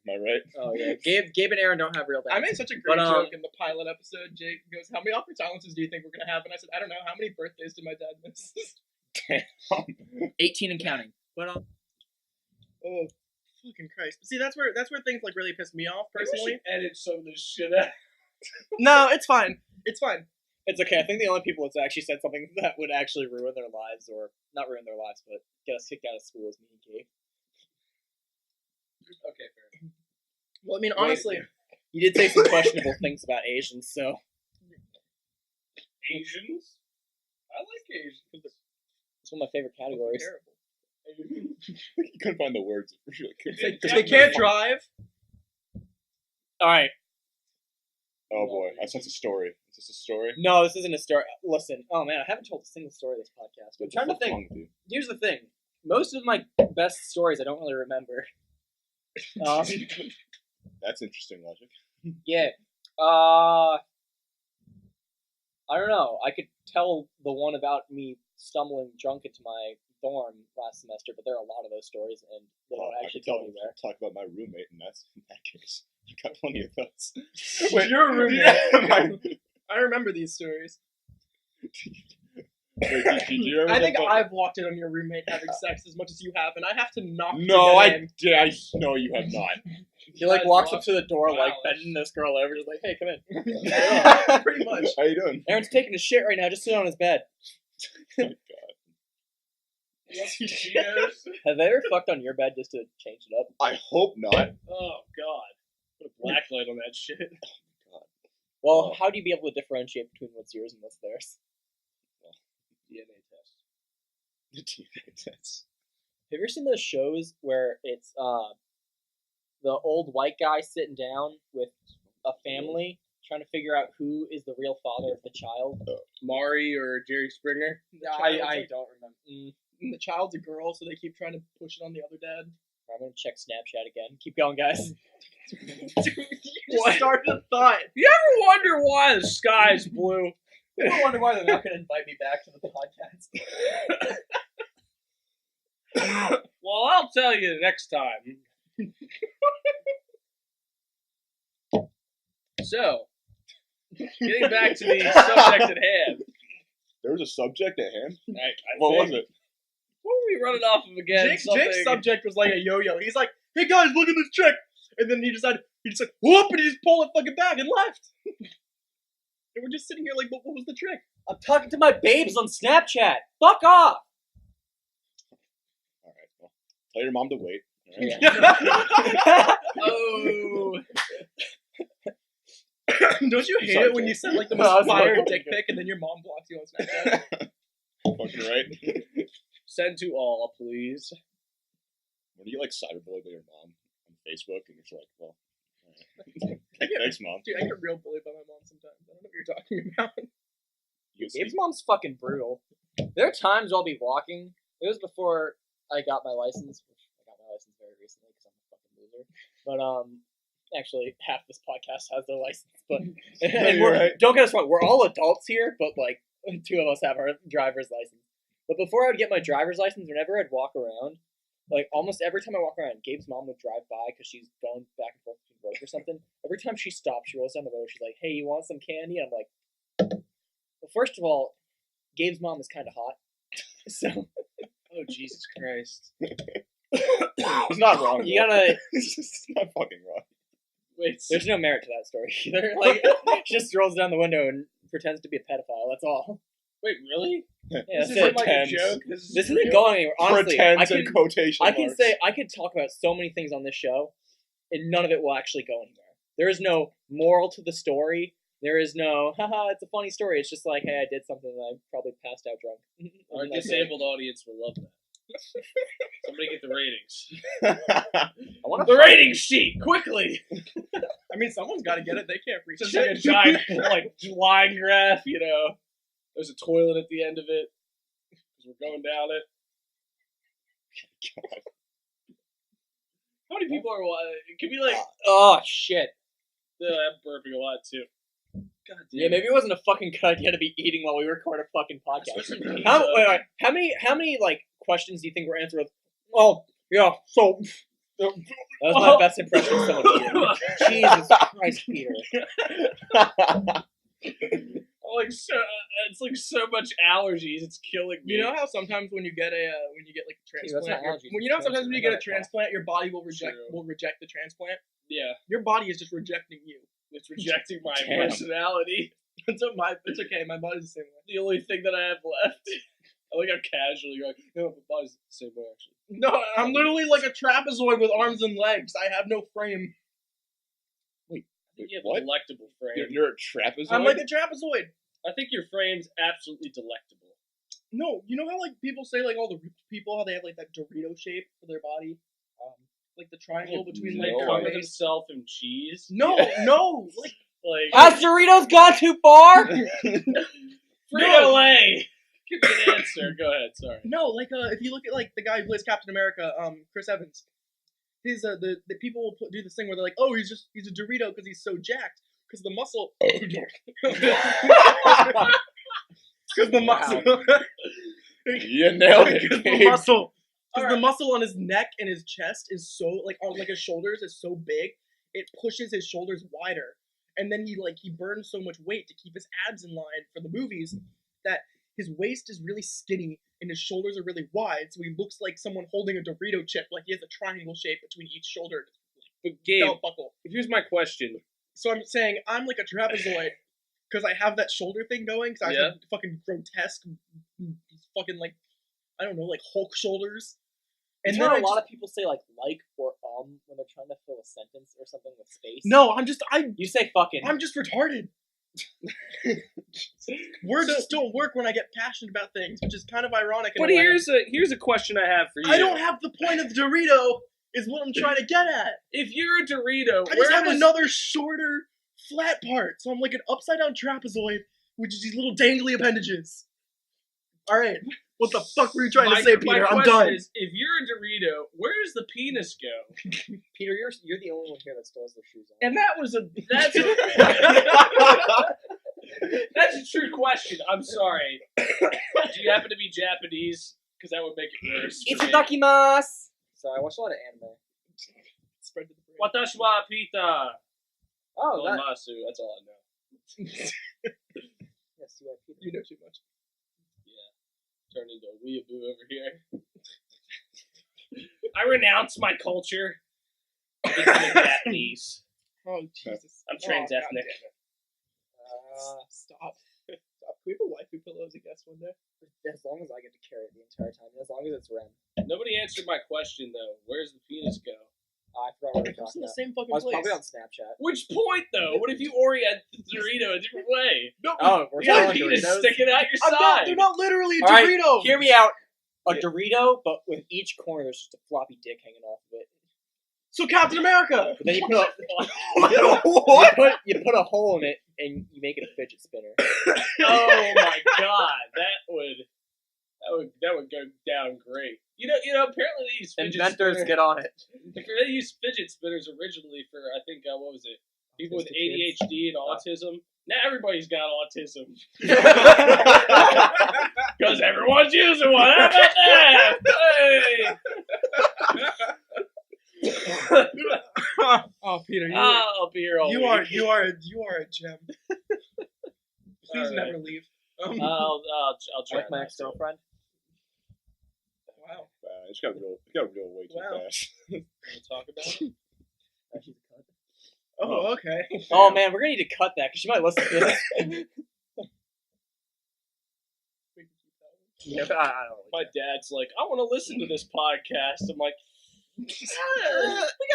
Am I right? oh yeah, Gabe and Aaron don't have real I dads. made such a great But, joke in the pilot episode. Jake goes, "How many awkward silences do you think we're gonna have?" And I said, "I don't know. How many birthdays did my dad miss?" 18 and counting. But Oh, fucking Christ! See, that's where things like really piss me off personally. Edit some of this shit out. No, it's fine. It's fine. it's okay. I think the only people that's actually said something that would actually ruin their lives, or not ruin their lives, but get us kicked out of school is me and Gabe. Okay, fair. Well, I mean, Wait. honestly, You did say some questionable things about Asians, so Asians? I like Asians. it's one of my favorite categories. terrible. You couldn't find the words. If they can't drive, All right. Oh boy, that's just a story. Is this a story? No, this isn't a story. Listen, oh man, I haven't told a single story this podcast. I'm trying to think. Wrong with you? Here's the thing. Most of my best stories I don't really remember. That's interesting logic. Yeah. I don't know. I could tell the one about me stumbling drunk into my dorm last semester, but there are a lot of those stories, and they don't I actually could go anywhere. talk about my roommate, and that's in that case. I got plenty of those. your roommate. Yeah, I remember these stories. Wait, did you ever I get think the- I've walked in on your roommate having sex as much as you have, and I have to knock. No, to I get in. did. I no, you have not. He like Guys, walks walk- up to the door, Wow. like bending this girl over, just like, "Hey, come in." Yeah, pretty much. How you doing? Aaron's taking a shit right now. Just sit on his bed. Oh my God. Cheers. Have they ever fucked on your bed just to change it up? I hope not. Oh God. Put a black light on that shit. Well, Oh. how do you be able to differentiate between what's yours and what's theirs? DNA test. The DNA test. Have you ever seen those shows where it's the old white guy sitting down with a family trying to figure out who is the real father of the child? Mari or Jerry Springer. I don't remember. And the child's a girl, so they keep trying to push it on the other dad. I'm gonna check Snapchat again. Keep going, guys. You just started a thought. You ever wonder why the sky's blue? I don't wonder why they're not gonna invite me back to the podcast. Well, I'll tell you next time. So, getting back to the subject at hand. There was a subject at hand. I What think, was it? What were we running off of again? Jake's subject was like a yo-yo. He's like, "Hey guys, look at this trick," and then he just whoop, and he just pulled it fucking back and left. And we're just sitting here like, what was the trick? I'm talking to my babes on Snapchat. Fuck off. All right. Well, tell your mom to wait. All right? Oh. Don't you hate Sorry, it when Jake. you send like the No, most that's fire fine. dick pic and then your mom blocks you on Snapchat? Fucking right. Send to all, please. When you get like cyberbullied by your mom on Facebook, and you're like, well, all right. Thanks, mom. Dude, I get real bullied by my mom sometimes. I don't know what you're talking about. You Gabe's mom's fucking brutal. There are times I'll be walking. It was before I got my license. Which I got my license very recently because I'm a fucking loser. But actually, half this podcast has their license. But and you're right. don't get us wrong, we're all adults here, but like 2 of us have our driver's license. But before I would get my driver's license, whenever I'd walk around, like almost every time I walk around, Gabe's mom would drive by because she's going back and forth between work or something. Every time she stops, she rolls down the road. She's like, "Hey, you want some candy?" And I'm like, well, first of all, Gabe's mom is kind of hot. So Oh, Jesus Christ. It's not wrong. you though. gotta. It's just not fucking wrong. Wait, There's no merit to that story either. Like, she just rolls down the window and pretends to be a pedophile. That's all. wait, really? Yeah, This that's isn't it. like a Pretends. joke? This is isn't real? going anywhere. Honestly, Pretends I in can, quotation I can marks. say I could talk about so many things on this show, and none of it will actually go anywhere. There is no moral to the story. There is no, haha, it's a funny story. It's just like, hey, I did something and I probably passed out drunk. Our And that's it. disabled audience will love that. Somebody get the ratings. I want The to rating sheet, quickly! I mean, someone's got to get it. They can't reach It's it. just like a giant, like, line graph, you know. There's a toilet at the end of it. Because we're going down it. How many people are it could be like, Oh, shit. I'm burping a lot too. God damn. Yeah, maybe it wasn't a fucking good idea to be eating while we record a fucking podcast. Switch some How, pizza. wait, how many like questions do you think were answered with? Well, yeah. So that was my best impression of someone eating. Jesus Christ, Peter. Like it's like so much allergies. It's killing me. You know how sometimes when you get like a Dude, that's transplant, not allergies, when you know it's sometimes when you cancer. I get know a that. transplant, your body will True. reject the transplant. Yeah, Your body is just rejecting you. it's rejecting my Damn. personality. It's okay. My body's the same way. The only thing that I have left. I like how casually you're like, no, my body's the same way actually. No, I'm literally like a trapezoid with arms and legs. I have no frame. You have What? a delectable frame. You're a trapezoid? I'm like a trapezoid. I think your frame's absolutely delectable. No, you know how like people say like all the rich people how they have like that Dorito shape for their body, like the triangle between They like No cover their face. themselves in cheese. No, Yeah. no, like Has Doritos gone too far? Frito-Lay! Give me an answer. Go ahead, sorry. no, like if you look at like the guy who plays Captain America, Chris Evans, his the people will do this thing where they're like, oh, he's a Dorito because he's so jacked because the muscle. Because the muscle. You nailed it. Because the Gabe. muscle. Because Alright. the muscle on his neck and his chest is so like on like his shoulders is so big, it pushes his shoulders wider, and then he burns so much weight to keep his abs in line for the movies that his waist is really skinny and his shoulders are really wide, so he looks like someone holding a Dorito chip, like he has a triangle shape between each shoulder. But Gabe, Belt buckle. here's my question. So I'm saying I'm like a trapezoid because I have that shoulder thing going. Because I Yeah. have fucking grotesque, fucking like I don't know, like Hulk shoulders. And And then then a lot of people say like or when they're trying to fill a sentence or something with space. no, You say fucking. I'm just retarded. Words just don't work when I get passionate about things, which is kind of ironic. In But a way. here's a question I have for you. I don't have the point of Dorito. Is what I'm trying to get at. If you're a Dorito, I where just have does another shorter, flat part, so I'm like an upside down trapezoid, which is these little dangly appendages. All right, what the fuck were you trying to say, Peter? My I'm question done. is, if you're a Dorito, where does the penis go? Peter, you're the only one here that still has their shoes on. And that's a true question. I'm sorry. Do you happen to be Japanese? Because that would make it worse. for me. Itadakimasu! So I watch a lot of anime. Spread to the brain. Watashi wa pita. Oh, that. Masu. That's all I know. Yes, you are Peter. You know too much. Turned into a weeaboo over here. I renounce my culture. Becoming Japanese. Oh Jesus! I'm Oh, trans-ethnic. God damn it. Stop. Stop. Can we have a waifu pillow as a guest one day? As long as I get to carry it the entire time, as long as it's Ren. Nobody answered my question though. Where's the penis go? I forgot what we It were comes in talking the about. same fucking I was place. probably on Snapchat. Which point though? What if you orient the Dorito a different way? No, Oh, we're You got a talking penis Doritos. sticking out your I'm not, side. they're not literally a All right, Dorito. Hear me out. A Dorito, but with each corner there's just a floppy dick hanging off of it. So Captain America. But then you put What? you put a hole in it and you make it a fidget spinner. Oh my god, that would go down great. You know. Apparently they used fidget Inventors spinners. get on it. They used fidget spinners originally for I think what was it? People with Autistic kids. ADHD and autism. Now everybody's got autism because everyone's using one. How about that? Hey. Oh, Peter, I'll be here all you week. are a gem. Please All right. never leave. I'll try. Like my not to. ex-girlfriend. Wow. It's gotta go way too Wow. fast. Wanna talk about it? She's a cunt. Oh, okay. Oh man, we're gonna need to cut that because she might listen to this. Yeah, but I don't My really dad's like, I want to listen to this podcast. I'm like, we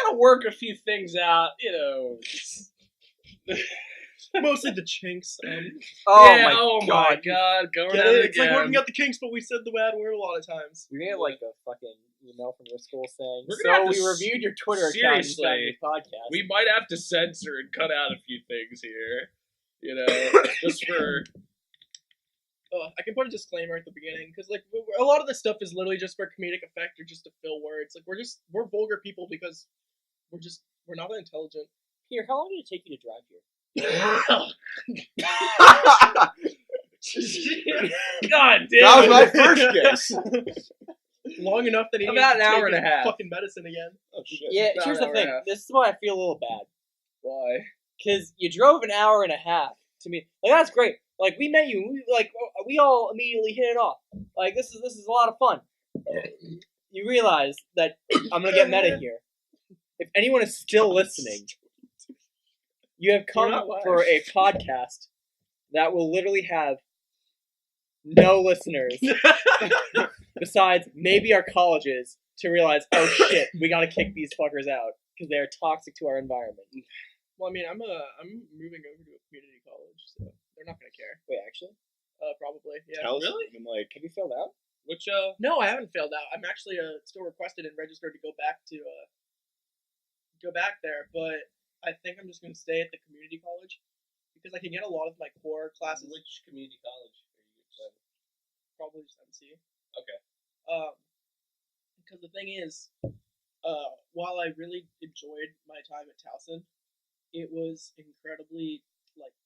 gotta work a few things out, you know. Mostly the chinks. Oh Yeah, my god. going Get at it? it It's like again. working out the kinks, but we said the bad word a lot of times. You're gonna get like a fucking email from your school saying, We're gonna "So have we to reviewed your Twitter account and seriously, found your podcast." We might have to censor and cut out a few things here, you know, just for. I can put a disclaimer at the beginning because like a lot of this stuff is literally just for comedic effect or just to fill words. Like we're vulgar people because we're not that intelligent. Here, how long did it take you to drive here? God damn That was it. my first guess. Long enough that he About needs an to hour take and a his half. fucking medicine again. Oh shit. Yeah, About here's an the hour thing. and a half. This is why I feel a little bad. Why? Because you drove an hour and a half to me. Like, that's great. Like, we met you. We all immediately hit it off. Like, this is a lot of fun. You realize that I'm going to get meta here. If anyone is still listening, you have come We're not live. for a podcast that will literally have no listeners besides maybe our colleges to realize, oh shit, we gotta kick these fuckers out because they are toxic to our environment. Well, I mean, I'm moving over to a community college, so they're not gonna care. Wait, actually, Probably. Yeah. Tell us, Really? I'm like, have you filled out? Which No, I haven't failed out. I'm actually still requested and registered to go back there, but I think I'm just gonna stay at the community college because I can get a lot of my core classes. which community college are you going to? Probably just MC. Okay. Because the thing is, while I really enjoyed my time at Towson, it was incredibly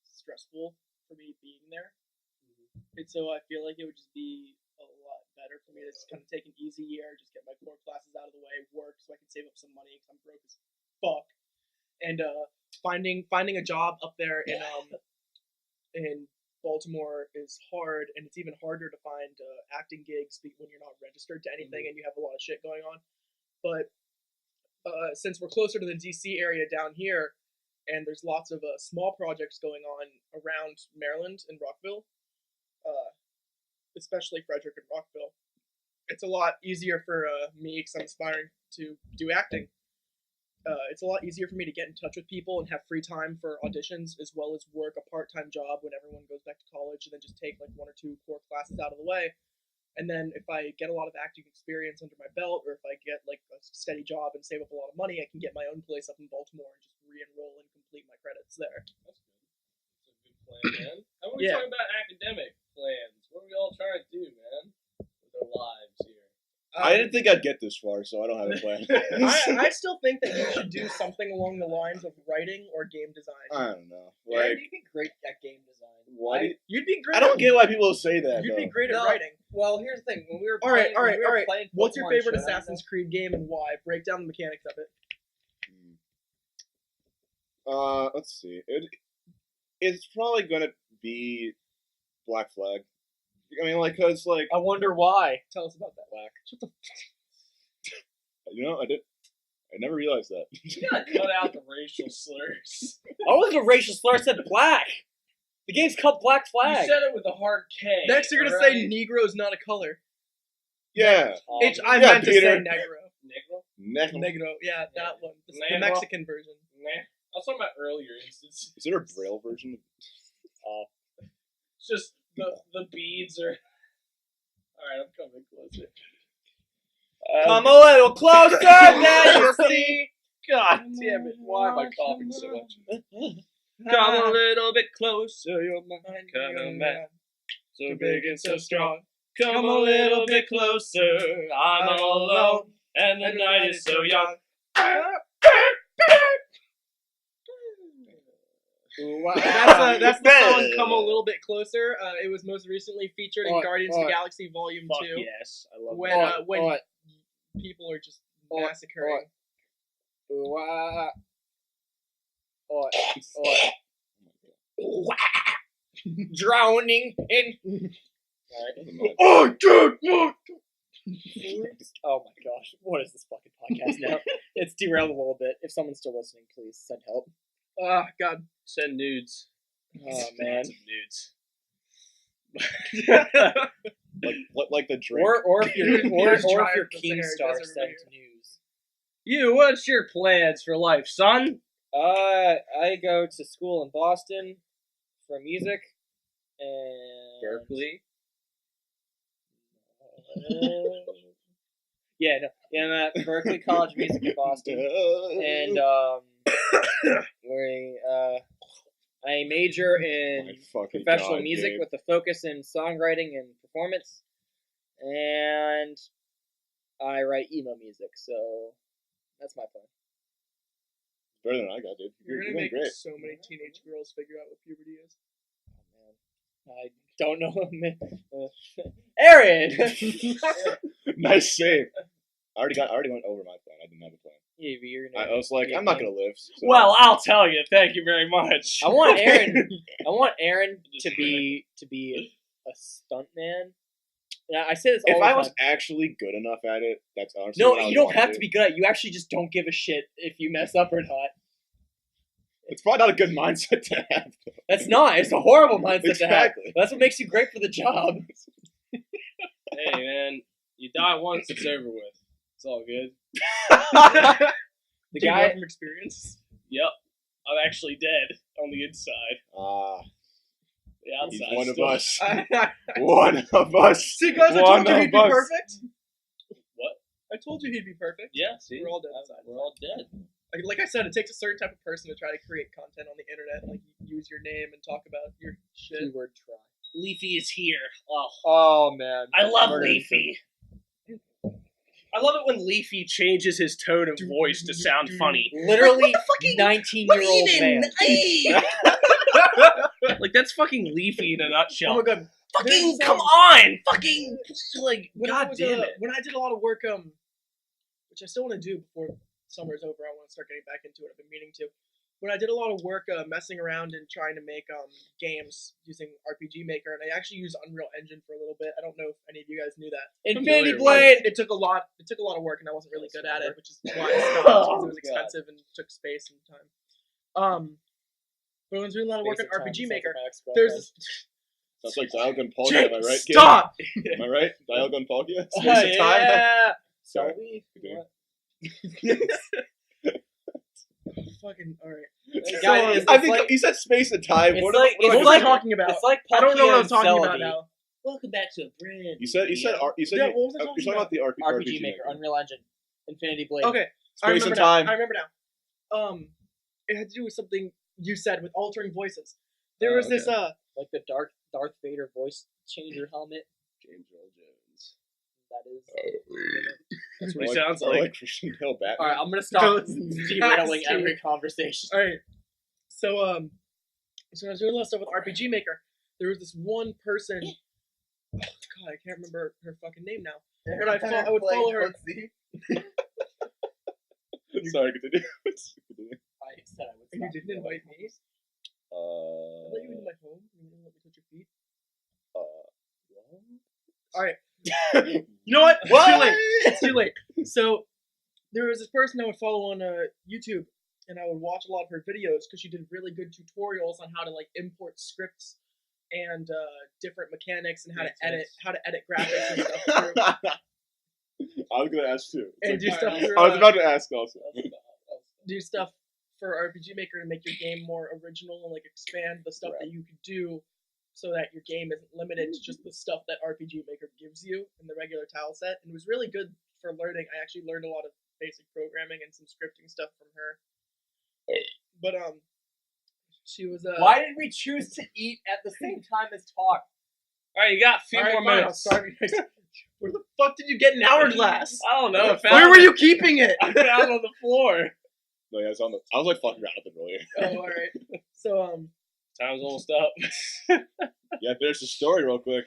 stressful for me being there, and so I feel like it would just be a lot better for me to just kind of take an easy year, just get my core classes out of the way, work so I can save up some money because I'm broke as fuck, and finding a job up there in Baltimore is hard, and it's even harder to find acting gigs when you're not registered to anything and you have a lot of shit going on. But since we're closer to the DC area down here, and there's lots of small projects going on around Maryland and Rockville, especially Frederick and Rockville, it's a lot easier for me because I'm aspiring to do acting. It's a lot easier for me to get in touch with people and have free time for auditions, as well as work a part-time job when everyone goes back to college, and then just take 1 or 2 core classes out of the way. And then if I get a lot of acting experience under my belt, or if I get a steady job and save up a lot of money, I can get my own place up in Baltimore and just re-enroll and complete my credits there. That's good. That's a good plan, man. How about we talking about academic plans? What are we all trying to do, man, with our lives here? I didn't think I'd get this far, so I don't have a plan. I still think that you should do something along the lines of writing or game design. I don't know. Aaron, you'd be great at game design. Why? You'd be great. I don't get why people say that. You'd be though. great at No. writing. Well, here's the thing. When we were All right. playing What's your Pokemon favorite Showdown, Assassin's Creed game and why? Break down the mechanics of it. Let's see. It's probably gonna be Black Flag. I mean, cause I wonder why. Tell us about that. Black. Shut the. I never realized that. You gotta cut out the racial slurs. I wasn't a racial slur. I said black. The game's called Black Flag. You said it with a hard K. Next, you're gonna say Negro is not a color. Yeah. I Yeah, meant to Peter. say Negro. Negro? Negro. Yeah, that one. The Negro. Mexican version. Nah. I was talking about earlier instances. Is there a Braille version? It's just the beads are. Alright, I'm coming closer. Come a little closer, now you see. God damn it! Why am I coughing so much? Come a little bit closer, you're mine. Come back, so big and so strong. Come a little bit closer, I'm all alone, and the night is so young. That's the song "Come a Little Bit Closer." It was most recently featured in Guardians of the Galaxy Volume Fuck 2. yes, I love When that. when people are just massacring. Drowning in. Oh, dude! Oh my gosh, what is this fucking podcast now? It's derailed a little bit. If someone's still listening, please send help. Oh God. Send nudes. Oh man. Some nudes. Like the drink. Or if you're Here's or Drive if you're the Sahara Keemstar, Desert send over news. You, what's your plans for life, son? I go to school in Boston for music and Berkeley. I'm at Berkeley College of Music in Boston, and I major in professional music with a focus in songwriting and performance, and I write emo music. So that's my plan. Better than I got, dude. You're gonna doing make great. so many teenage girls figure out what puberty is. Oh man, I don't know. Aaron. Nice save. I already went over my plan. I didn't have a plan. Yeah, but you're I was like, I'm not gonna live. So. Well, I'll tell you. Thank you very much. I want Aaron to be a stuntman. And I say this all if the I time. was actually good enough at it, that's honestly No, what I would you don't want have do. to be good at it. You actually just don't give a shit if you mess up or not. It's probably not a good mindset to have. Though. That's not. It's a horrible mindset to have. Exactly. That's what makes you great for the job. Hey, man. You die once, it's over with. It's all good. The Do you know guy. from experience. Yep. I'm actually dead on the inside. The He's outside. one of still- us. One of us. See, guys, I One told you of he'd be us. perfect. What? I told you he'd be perfect. Yeah, see? We're all dead inside. We're all dead. Like I said, it takes a certain type of person to try to create content on the internet and like use your name and talk about your shit. Keyword try. Leafy is here. Oh, Oh man. I love Murder Leafy. I love it when Leafy changes his tone of voice to sound funny. Literally 19-year-old man. Like, that's fucking Leafy in a Oh nutshell. my god. Fucking, There's, come on! Fucking, like, When I god was, damn it. When I did a lot of work, which I still want to do before summer's over, I want to start getting back into it. I've been meaning to. When I did a lot of work messing around and trying to make games using RPG Maker, and I actually used Unreal Engine for a little bit. I don't know if any of you guys knew that. Infinity Familiar with Blade. It took a lot of work, and I wasn't really good at it, which is why I stopped because it was God. expensive and took space and time. But when I was doing a lot of work on RPG Maker, there's this. Sounds like Dialgun Palkia, am I right? Gabe? Stop! Am I right? Dialgun Palkia? Oh, Space and time? yeah. Sorry. Selby? Continue. Fucking alright. Guys, I think you said space and time. It's What, like- what What am was I I like- talking about? It's like I don't know what I was Palkia and talking about Celebi. now. Welcome back to a brand. You said Yeah, what was I you're talking talking about the RPG Maker, Unreal Engine, Infinity Blade. Okay, I Space remember and now. time. I remember now. It had to do with something you said with altering voices. There was this Like the Darth Vader voice changer helmet. James Earl Jones. That is. That's what he Or sounds or like. Christian Bale Batman. All right, I'm gonna stop Goes derailing nasty. every conversation. Alright. So so I was doing a lot of stuff with RPG Maker. There was this one person. Oh, God, I can't remember her fucking name now. But I would follow her. Sorry, continue. Continue. I said I would. And you stop didn't derailing invite me. I let you into my home. You didn't let me touch your feet. Alright. You know what? What? It's too late. It's too late. So there was this person I would follow on YouTube, and I would watch a lot of her videos because she did really good tutorials on how to like import scripts and different mechanics and how to edit graphics and stuff through, I was gonna ask too. and do stuff through, I was about to ask also. do stuff for RPG Maker to make your game more original and like expand the stuff that you could do so that your game isn't limited to just the stuff that RPG Maker gives you in the regular tile set. And it was really good for learning. I actually learned a lot of basic programming and some scripting stuff from her. But she was Why did we choose to eat at the same time as talk? Alright, you got a few Alright, more fine, minutes. I'll start. Where the fuck did you get an hourglass? I don't know. Where were you keeping it? I found it on the floor. No, yeah, I was like fucking around with it earlier. Oh, alright. So Time's almost up. Yeah, finish the story real quick.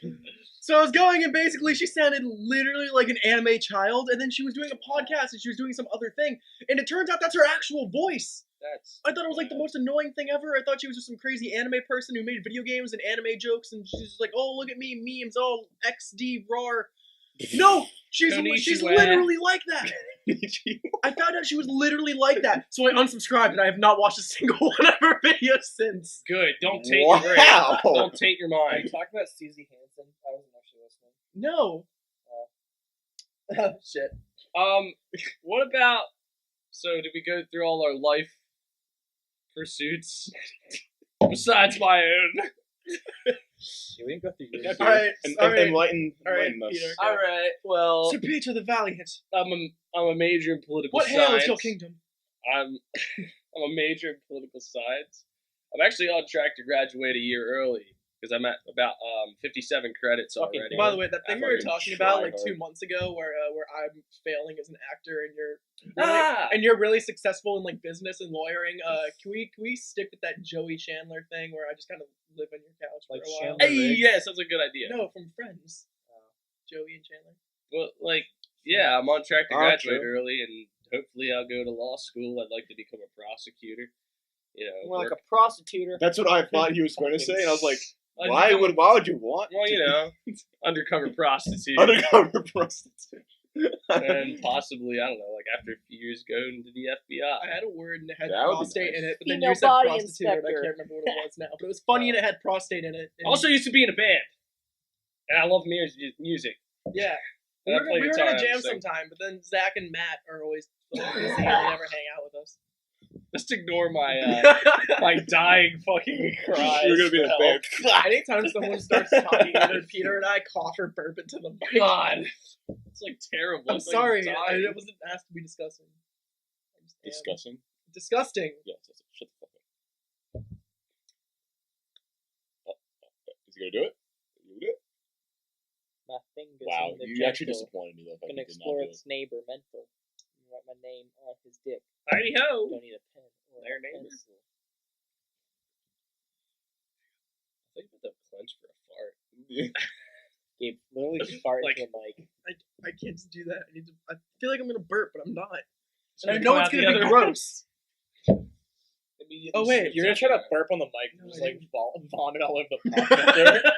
So I was going, and basically she sounded literally like an anime child, and then she was doing a podcast, and she was doing some other thing, and it turns out that's her actual voice. That's. I thought it was like the most annoying thing ever. I thought she was just some crazy anime person who made video games and anime jokes, and she's just like, oh, look at me, memes, oh, XD, rar. No! She's Konnichiwa. literally like that! I found out she was literally like that, so I unsubscribed, and I have not watched a single one of her videos since. Good. Don't taint your brain. Wow. Don't taint your Are you mind. talking about Susie Hansen? I wasn't actually listening. No. Oh, shit. What about? So, did we go through all our life pursuits besides my own? Yeah, we didn't go through yours. All right, Enlighten All right, us. Peter. Alright, well. Sir Peter the Valiant. I'm a major in political What science. hail is your kingdom? I'm a major in political science. I'm actually on track to graduate a year early because I'm at about 57 credits Fucking already. By the way, that thing we were fucking talking about like try 2 months ago, where I'm failing as an actor and you're Ah! and you're really successful in like business and lawyering. Can we stick with that Joey Chandler thing where I just kind of live on your couch for Like a while? Chandler? Hey, yes, that's a good idea. No, from Friends. Joey and Chandler. But like, yeah, I'm on track to Ah, graduate true. early, and hopefully I'll go to law school. I'd like to become a prosecutor. You know, More like work- a prostituter. That's what I thought he was going to say, and I was like, I'd why become- would you want Well, to you know, undercover prostitute, undercover prostitute? and possibly, I don't know, like after a few years go into the FBI. I had a word and it had That would be prostate nice. in it, but then Female you said body prostitute, and I inspector. can't remember what it was now. But it was funny and it had prostate in it. And Also used to be in a band, and I love music. yeah. We I were, play we were guitar, gonna I jam sing. sometime, but then Zach and Matt are always fucking busy and they never hang out with us. Just ignore my my dying fucking cries. You're gonna be for a help. band. Anytime someone starts talking, either Peter and I cough or burp into the mic. God, it's like terrible. I'm It's like sorry, dying. I wasn't asked to be discussing. I just am. Discussing. Disgusting. Yes. Shut the fuck up. Is he gonna do it? Is he gonna do it? My fingers Wow, in the you actually gentle, disappointed me though. If I gonna did not explore do it. its neighbor mental. Write my name on his dick. Heidi ho! Don't need a pen or Their a neighbor? pencil. I think about to clench for a fart. Gabe literally just fart Like- into a mic. I can't just do that. I feel like I'm gonna burp, but I'm not. So And I you know come it's out the gonna be other gross. Immediately Oh, wait, sniffs You're gonna out try to the- burp on the mic and No, just I like vomit all over the podcast.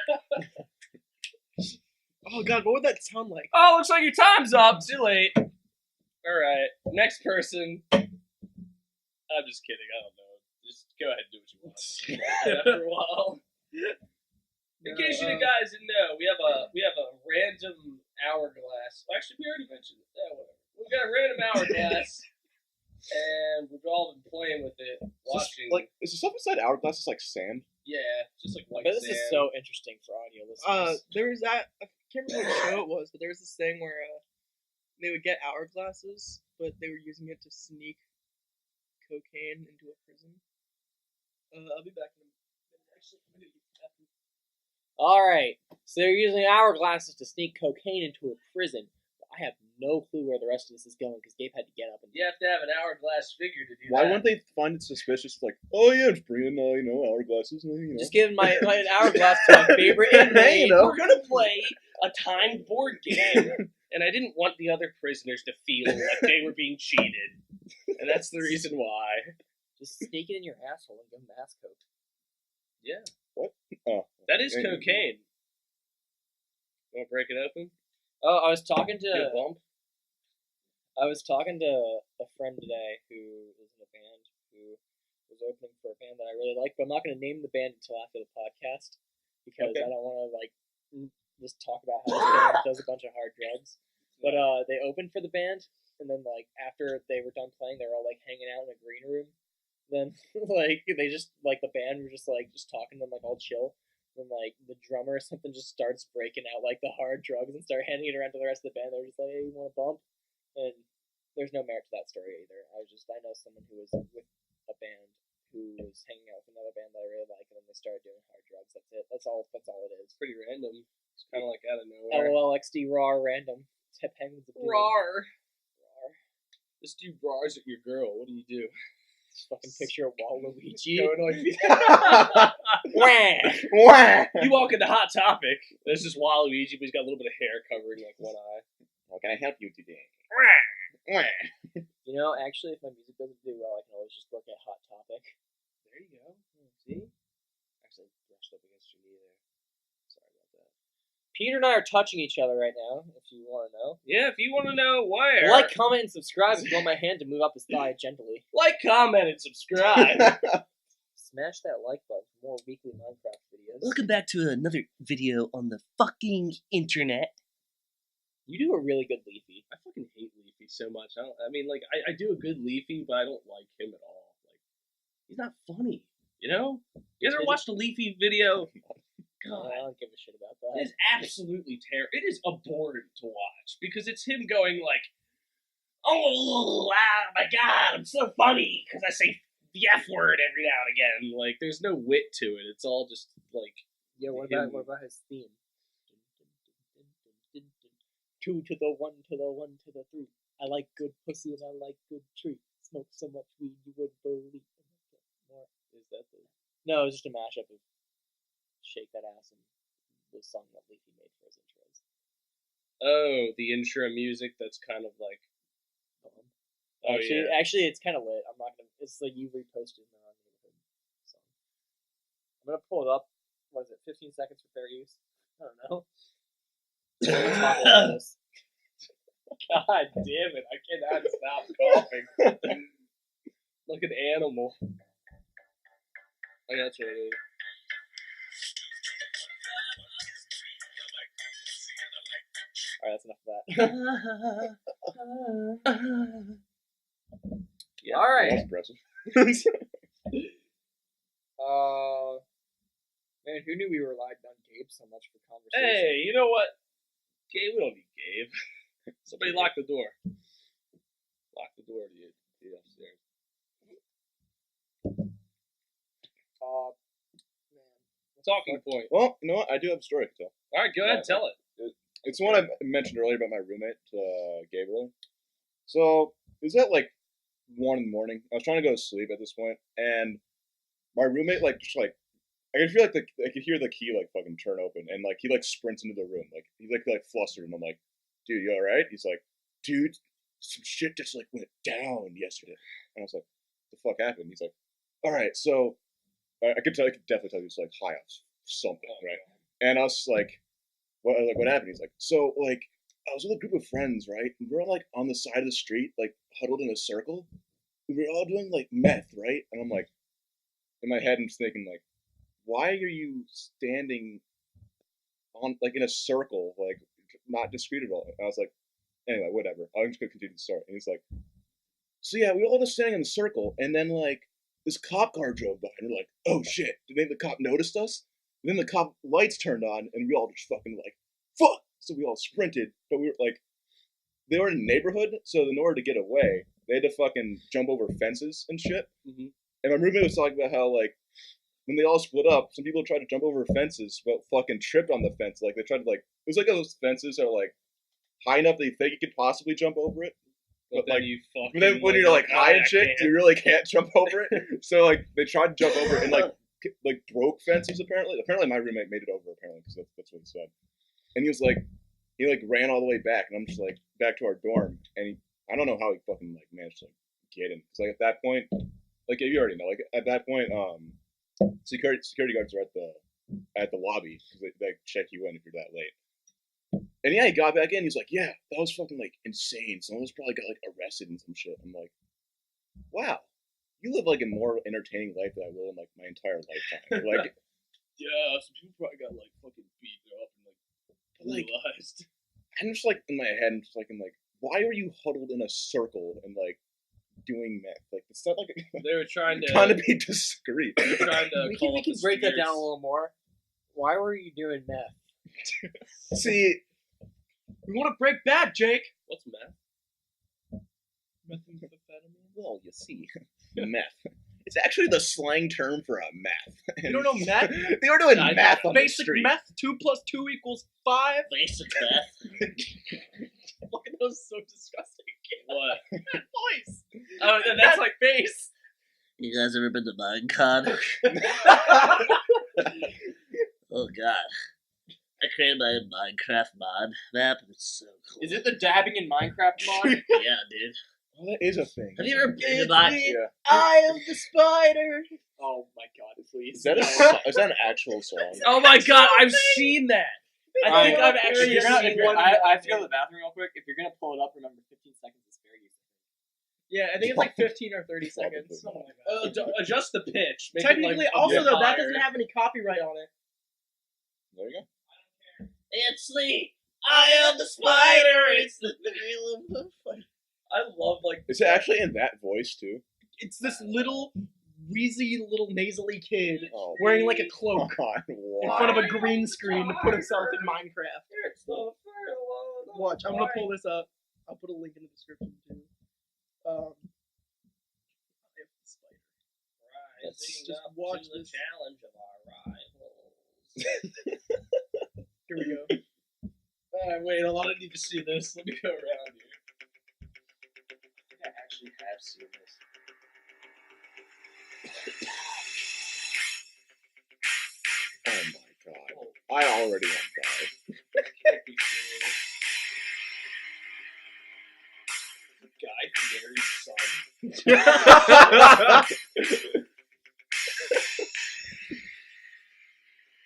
Oh god, what would that sound like? Oh, looks like your time's up. Too late. All right, next person. I'm just kidding. I don't know. Just go ahead and do what you want. After a while. In case you guys didn't know, we have a random hourglass. Actually, we already mentioned it. Yeah, whatever. We've got a random hourglass, and we've all been playing with it, watching. Is the stuff inside Hourglass just like sand? Yeah, just like I white bet this sand. is so interesting for audio listeners. There was that. I can't remember what show it was, but there was this thing where they would get hourglasses, but they were using it to sneak cocaine into a prison. I'll be back in a minute. Actually, I'm gonna get back. Alright, so they're using hourglasses to sneak cocaine into a prison. I have no clue where the rest of this is going because Gabe had to get up and You have to have an hourglass figure to do Why that. wouldn't they find it suspicious? Like, oh yeah, just bringing hourglasses. just giving my an hourglass to my favorite inmate. We're gonna play a timed board game, and I didn't want the other prisoners to feel like they were being cheated, and that's the reason why. Just sneak it in your asshole and give them ass coke. Yeah, Oh, that is yeah. cocaine. Want to break it open? Oh, I was talking Get a to bump? a friend today who is in a band who was opening for a band that I really like, but I'm not going to name the band until after the podcast because Okay. I don't want to just talk about how this band does a bunch of hard drugs. But they opened for the band, and then after they were done playing, they were all hanging out in a green room. Then they just the band were just talking to them all chill. When the drummer or something just starts breaking out the hard drugs and start handing it around to the rest of the band, they're just like, "Hey, you want a bump?" And there's no merit to that story either. I know someone who was with a band who was hanging out with another band that I really like, and then they started doing hard drugs. That's it. That's all it is. Pretty random. It's kind of like out of nowhere. LOLXD raw random. Tip penguins. Rar. Just do bars at your girl. What do you do? Just fucking picture a Waluigi. Wah! You walk into Hot Topic. There's just Waluigi, but he's got a little bit of hair covering one eye. How can I help you today? You know, actually, if my music doesn't do well, I can always just look at Hot Topic. There you go. See? Actually, brushed up against your knee there. Sorry about that. Peter and I are touching each other right now, if you want to know. Yeah, if you want to know where, Like, comment, and subscribe if you want my hand to move up his thigh gently. like, comment, and subscribe. Smash that like button for more weekly Minecraft videos. Welcome back to another video on the fucking internet. You do a really good Leafy. I fucking hate Leafy so much. I do a good Leafy, but I don't like him at all. He's not funny. You know? You ever watched a Leafy video? God. I don't give a shit about It that. is absolutely terrible. It is abhorrent to watch because it's him going "Oh, wow, my God, I'm so funny because I say the F word every now and again." There's no wit to it. It's all just Yeah, what him. about his theme? 2 to the 1 to the 1 to the 3. I like good pussy and I like good treat. Smoke so much weed you wouldn't believe. More. Is that the? No, it was just a mashup of Shake That Ass and the song that Leafy made for his intros. Oh, the intro music. That's kind of like. Oh Actually, it's kind of lit. I'm not gonna. It's like you reposted in our neighborhood song. I'm gonna pull it up. What is it? 15 seconds for fair use. I don't know. We'll talk about this. God damn it! I cannot stop coughing. Like an animal. That's what it is. Alright, that's enough of that. Yeah. Alright. That's impressive. Man, who knew we relied on Gabe so much for conversation? Hey, you know what? Gabe, we don't need Gabe. Somebody lock the door. Lock the door to the upstairs. Man. Talking point. Well, you know what? I do have a story to tell. All right, go ahead, tell it. It's one I mentioned earlier about my roommate, Gabe. So it was at like 1 in the morning. I was trying to go to sleep at this point, and my roommate just I could feel I could hear the key fucking turn open, and he sprints into the room, he's flustered, and I'm like, dude, you all right? He's like, dude, some shit just went down yesterday, and I was like, the fuck happened? He's like, all right, so I could definitely tell he was high off something, right? And I was like, what happened? He's like, so I was with a group of friends, right? And we were all on the side of the street, huddled in a circle. And we were all doing meth, right? And I'm like, in my head, I'm just thinking why are you standing on in a circle, not discreet at all? And I was like, anyway, whatever. I'm just gonna continue the story. And he's like, so yeah, we were all just standing in a circle, and then this cop car drove by, and we're like, oh shit! Did they think the cop noticed us? And then the cop lights turned on, and we all just fucking fuck! So we all sprinted, but we were they were in a neighborhood, so in order to get away, they had to fucking jump over fences and shit. Mm-hmm. And my roommate was talking about how when they all split up, some people tried to jump over fences, but fucking tripped on the fence. They tried to it was those fences are high enough that you think you could possibly jump over it. But then you fucking. But then when you're high and shit, you really can't jump over it. So they tried to jump over it and broke fences apparently. Apparently my roommate made it over apparently because that's what he said. And he was he ran all the way back, and I'm just back to our dorm, and I don't know how he fucking managed to get in. Because at that point, you already know, at that point, security guards are at the lobby because they check you in if you're that late. And yeah, he got back in. He's like, yeah, that was fucking insane. Someone was probably got arrested and some shit. I'm like, wow, you live a more entertaining life than I will in my entire lifetime. Yeah, some people probably got fucking beat up and brutalized. I'm just in my head, I'm just thinking why are you huddled in a circle and doing meth? It's not they were trying to be discreet. They were trying to we can break that down a little more. Why were you doing meth? See, We want to break bad, Jake. What's meth? Methamphetamine. well, you see, meth. It's actually the slang term for a meth. You don't know meth? They were doing I- math on the Basic street. meth. 2 + 2 = 5. Basic meth. Fuck, that was so disgusting. What? That voice. Oh, that's like face. You guys ever been to Minecon? Oh god. I created my Minecraft mod map, and it's so cool. Is it the dabbing in Minecraft mod? Yeah, dude. Well, that is a thing. Have you ever been to It's my... me. Yeah. I am the spider. Oh my god, please. Is that an actual song? Oh my god, I've seen that. I think I've actually If you're gonna, seen if you're, one. I have to go to the bathroom real quick. If you're gonna pull it up, remember 15 seconds is fair use. Yeah, I think it's 15 or 30 seconds. Something like that. Adjust the pitch. Make it, Technically, a also bit though, that higher. doesn't have any copyright on it. There you go. It's me! I am the spider! It's the thrill of the fight. I love Is it actually in that voice too? It's this little, wheezy, little nasally kid Oh, wearing a cloak God, in why? front of a green screen to put himself in Minecraft. It's the thrill of the Watch, I'm gonna fight. pull this up. I'll put a link in the description too. Rising Just up watch to the this. challenge of our rivals. Here we go. Wait, hold on, I need to see this. Let me go around here. I think I actually have seen this. Oh my god. I already want to die. Can't be serious. Guy Fieri's son.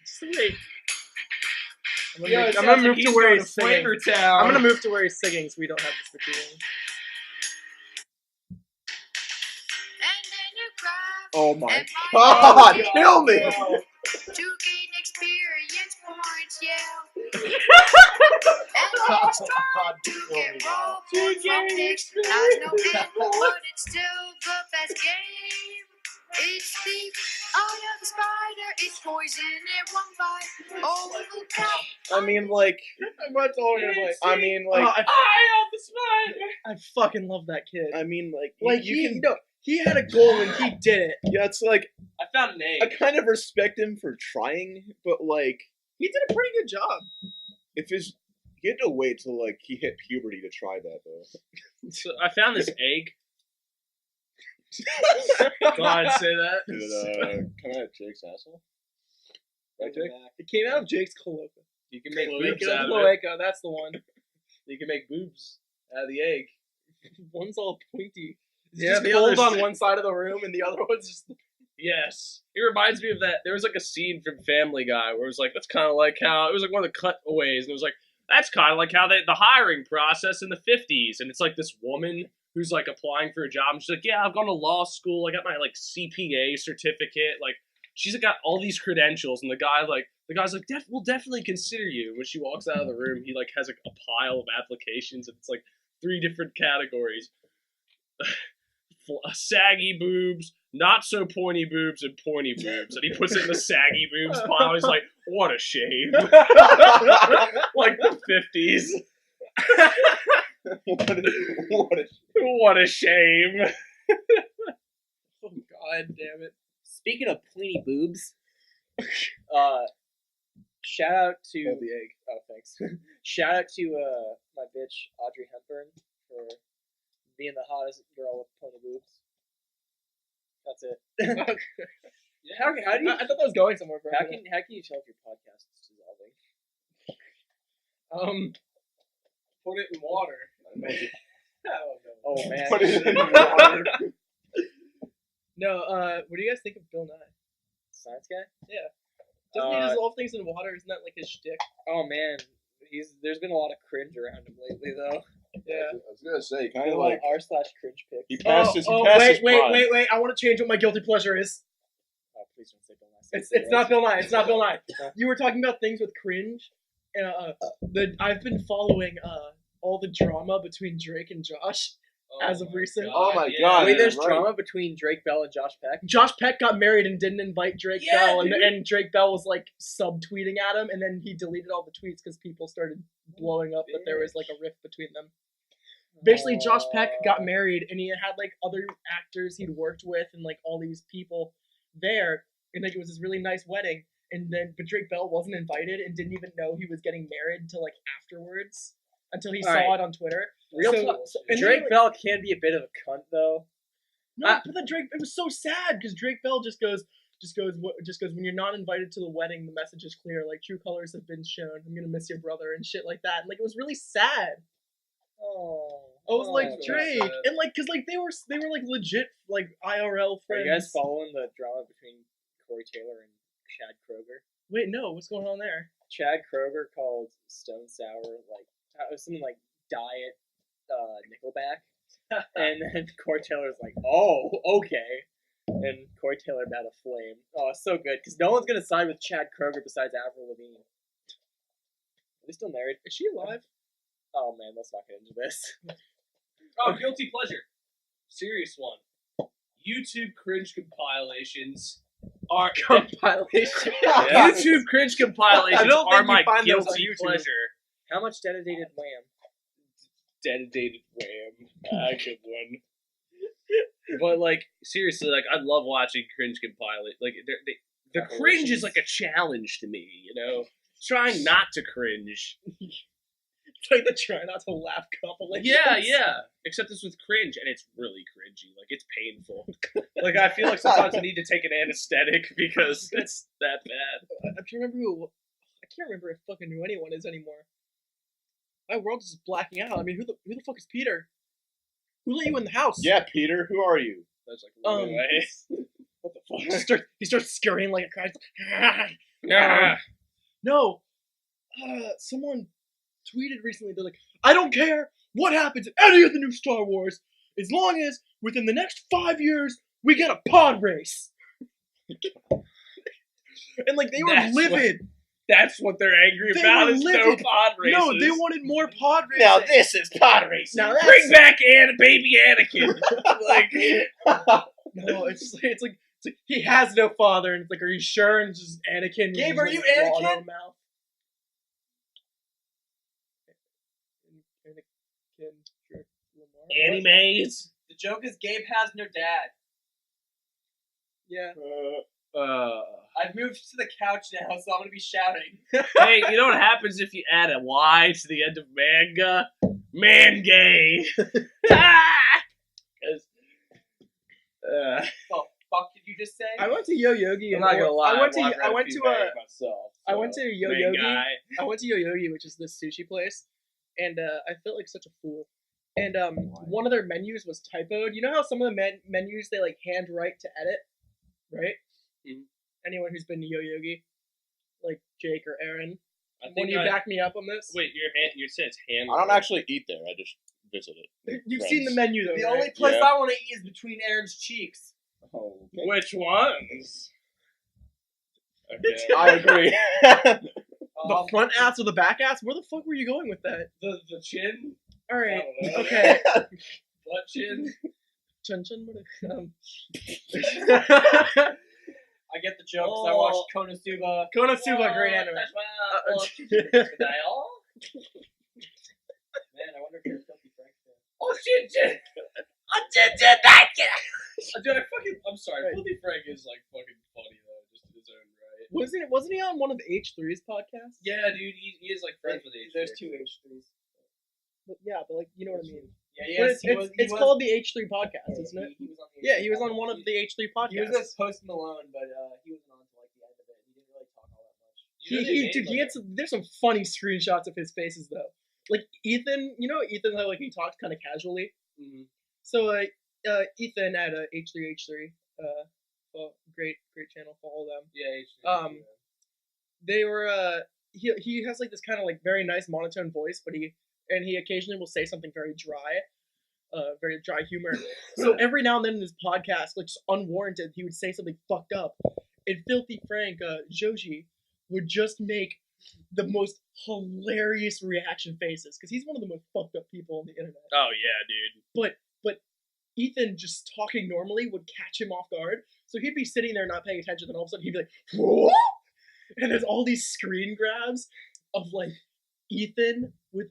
Sweet. I'm Yo, it gonna sounds move like to he's where going he's to singing. Flavor Town. I'm gonna move to where he's singing, so we don't have this repeating. And then you cry. Oh my and god, my kill me! To gain experience points, yeah. get raw food from pigs. Not no end, but it's still the best game. It's the eye of the spider. It's poison in one bite. Oh, look out. I mean, like, What's all over the place? I mean, like, I Eye of the spider. fucking love that kid. I mean, like, Like you can. he had a goal and he did it. Yeah, it's like I found an I egg. kind of respect him for trying, but like, He did a pretty good job. if his he had to wait till like he hit puberty to try that though. So I found this egg. Go on, say that. Did it come out of Jake's asshole? Right, Jake? It came out of Jake's cloaca. You can make Cloaca, boobs out of it. cloaca, that's the one. You can make boobs out of the egg. One's all pointy. It's Yeah, just the cold other's- on one side of the room and the other one's just. Yes. It reminds me of that. There was like a scene from Family Guy where it was like, that's kind of like how, it was like one of the cutaways, and it was like, that's kind of like how the hiring process in the 50s. And it's like this woman who's like applying for a job, and she's like, yeah, I've gone to law school, I got my like CPA certificate, like, she's like, got all these credentials, and the guy's like, we'll definitely consider you. When she walks out of the room, he like has like a pile of applications, and it's like 3 different categories. Saggy boobs, not so pointy boobs, and pointy boobs. And he puts it in the saggy boobs pile. He's like, what a shame. Like the 50s. What a shame. Oh, god damn it. speaking of pointy boobs, shout out to Hold the egg. Oh, thanks. Shout out to my bitch Audrey Hepburn for being the hottest girl with pointy boobs. That's it. How do you I thought that was going somewhere for a how minute. can you tell if your podcast is dissolving? Put it in water. Oh man. Put it in water. No, what do you guys think of Bill Nye? Science guy? Doesn't he dissolve things in water? Isn't that like his shtick? Oh man. There's been a lot of cringe around him lately though. Yeah. I was gonna say, kind Been of a lot like of r/cringe pics. he passed his. He Oh, passed wait, his prime. wait! I want to change what my guilty pleasure is. Oh, please don't say Bill Nye. It's not Bill Nye. It's not Bill Nye. No. You were talking about things with cringe. I've been following all the drama between Drake and Josh as of recent. Oh my God, Wait, there's right. drama between Drake Bell and Josh Peck? Josh Peck got married and didn't invite Drake Yeah, Bell, dude. and Drake Bell was like subtweeting at him, and then he deleted all the tweets because people started blowing up that there was like a rift between them. Basically, Josh Peck got married, and he had like other actors he'd worked with, and like all these people there, and like it was this really nice wedding. And then, but Drake Bell wasn't invited and didn't even know he was getting married until like afterwards, until he All saw right. it on Twitter. Real So- talk. and then, Drake like- Bell can be a bit of a cunt though. No, but then Drake, it was so sad because Drake Bell just goes, when you're not invited to the wedding, the message is clear. Like, true colors have been shown. I'm gonna miss your brother and shit like that. And like, it was really sad. Oh. I was like, so Drake, sad. and like, cause like they were like legit like IRL Are friends. you guys following the drama between Corey Taylor and Chad Kroger? Wait, no, what's going on there? Chad Kroger called Stone Sour like something like diet Nickelback, and then Corey Taylor was like, "Oh, okay," and Corey Taylor about a flame. Oh, it's so good because no one's gonna side with Chad Kroger besides Avril Lavigne. Are they still married? Is she alive? Oh man, let's not get into this. Oh, guilty pleasure. Serious one. YouTube cringe compilations are Compilation. YouTube cringe compilations I don't are think you my find those on guilty YouTube. pleasure. How much dedicated Wham? Dedicated Wham. Good one. But like seriously, like I love watching cringe compilate. Like the cringe is like a challenge to me. You know, trying not to cringe. It's like the try not to laugh compilation. Yeah. Except it's with cringe, and it's really cringy. Like it's painful. Like I feel like sometimes I need to take an anesthetic because it's that bad. I can't remember if fucking who anyone is anymore. My world is just blacking out. I mean, who the fuck is Peter? Who let you in the house? Yeah, Peter, who are you? That's like What the fuck? He starts scurrying like a cry. yeah. No. Someone tweeted recently, they're like, I don't care what happens in any of the new Star Wars, as long as within the next 5 years we get a pod race. And like they were That's livid. That's what they're angry They about were is no livid. pod races. No, they wanted more pod racing. Now this is pod racing. Now that's Bring back baby Anakin. Like, no, it's like he has no father, and it's like, are you sure? And it's just Anakin. with Gabe, his, are like, you Anakin? water mouth. animes. The joke is Gabe has no dad. Yeah. I've moved to the couch now, so I'm gonna be shouting. Hey, you know what happens if you add a Y to the end of manga? Man gay. What the fuck did you just say? I went to Yo Yogi. I'm not gonna lie. I went to I've I read went a few to mangas myself. I went to Yo Man Yogi. guy. I went to Yo Yogi, which is this sushi place, and I felt like such a fool. And one of their menus was typoed. You know how some of the menus they like handwrite to edit, right? Mhm. Anyone who's been to Yo Yogi, like Jake or Aaron, I when think you back me up on this? Wait, you said it's hand. I don't actually eat there. I just visit it. You've seen the menu though. The right? only place Yeah. I want to eat is between Aaron's cheeks. Oh, okay. Which ones? Okay. I agree. The front ass or the back ass? Where the fuck were you going with that? the chin. All right, I don't know. okay. Butt chin. Chun chun. I get the joke 'cause I watched Konosuba. Konosuba, great anime. Man, I wonder if you're a Filthy Frank fan. Oh shit! Dude, I'm sorry. Right. Filthy Frank is like fucking funny though, just in his own right. Wasn't he on one of H3's podcasts? Yeah, dude, he is like friends with H. There's two H3s. Yeah, but like you know what I mean. Yeah, But it's called the H3 podcast, isn't it? He was on the Yeah, he was on one of the H3 podcasts. He was with Post Malone, but he wasn't on to like the end of it. He didn't really talk all that much. He had some, there's some funny screenshots of his faces though. Like Ethan, you know Ethan, how like he talks kind of casually. Mm-hmm. So Ethan at H3H3, well, great channel, follow them. Yeah, H. They were he has like this kind of like very nice monotone voice, but he occasionally will say something very dry humor. So every now and then in his podcast, like just unwarranted, he would say something fucked up. And Filthy Frank, Joji, would just make the most hilarious reaction faces because he's one of the most fucked up people on the internet. Oh yeah, dude. But Ethan just talking normally would catch him off guard. So he'd be sitting there not paying attention, then all of a sudden he'd be like, "Whoa!" And there's all these screen grabs of like Ethan with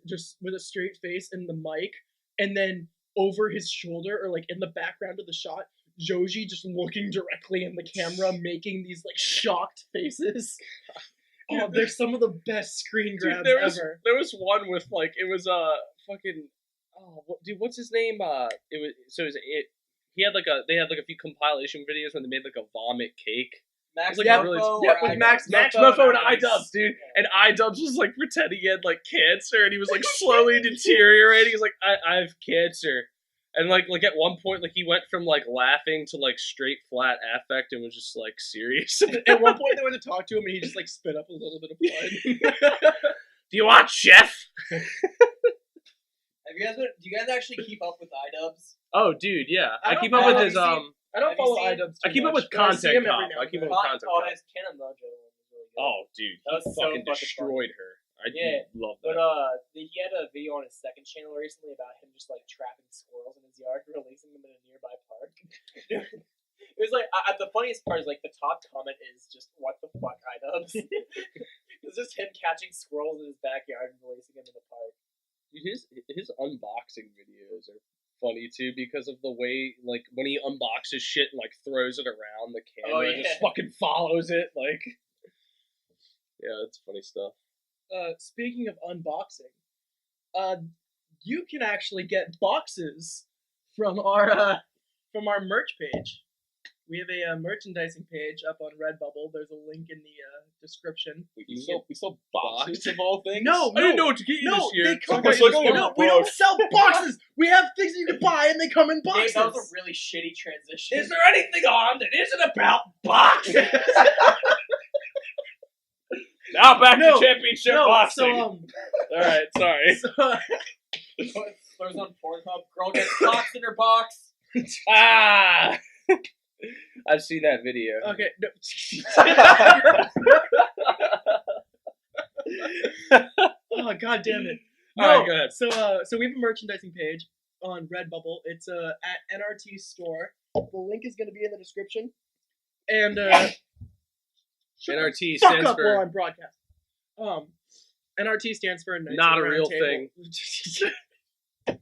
a straight face and the mic, and then over his shoulder or like in the background of the shot, Joji just looking directly in the camera, making these like shocked faces. Oh, they're some of the best screen grabs ever. There was one with like it was fucking what's his name? They had like a few compilation videos when they made like a vomit cake. Max Like, Mofo yeah, or with Max Mofo and iDubbbz, dude. And iDubbbz was like pretending he had like cancer, and he was like slowly deteriorating. He was like, I have cancer, and like at one point, like he went from like laughing to like straight flat affect, and was just like serious. At one point, they went to talk to him, and he just like spit up a little bit of blood. Do you want chef? Do you guys actually keep up with iDubbbz? Oh, dude, yeah. I I keep don't- up with have his you seen- I don't Have you follow seen- iDubbbz. I keep up with Content Cop. I keep up with Content Oh, Cop. his Canon Mojo one was really good. Oh, dude, That was he so fucking fucking destroyed her. I Yeah, love But that. he had a video on his second channel recently about him just like trapping squirrels in his yard and releasing them in a nearby park. It was like the funniest part is like the top comment is just what the fuck iDubbbz. It's just him catching squirrels in his backyard and releasing them in the park. Dude, his unboxing videos are funny too because of the way like when he unboxes shit and like throws it around the camera, Oh, and just yeah. fucking follows it. Like, yeah, it's funny stuff. Speaking of unboxing, you can actually get boxes from our merch page. We have a merchandising page up on Redbubble. There's a link in the description. We sell boxes of all things. No, I didn't know what to get you no, this year. they come. It's like, oh, No, we don't sell boxes. We have things that you can buy, and they come in Gabe, boxes. that was a really shitty transition. Is there anything on that isn't about boxes? Now back to championship boxing. So All right, sorry. Throws on Pornhub. Girl gets cocks in her box. Ah, I've seen that video. okay. No. God damn it. All right, go ahead. So we have a merchandising page on Redbubble. It's at NRT Store. The link is going to be in the description. And NRT fuck stands up while for I'm broadcasting. NRT stands for Knights not of a the real Round thing. Table.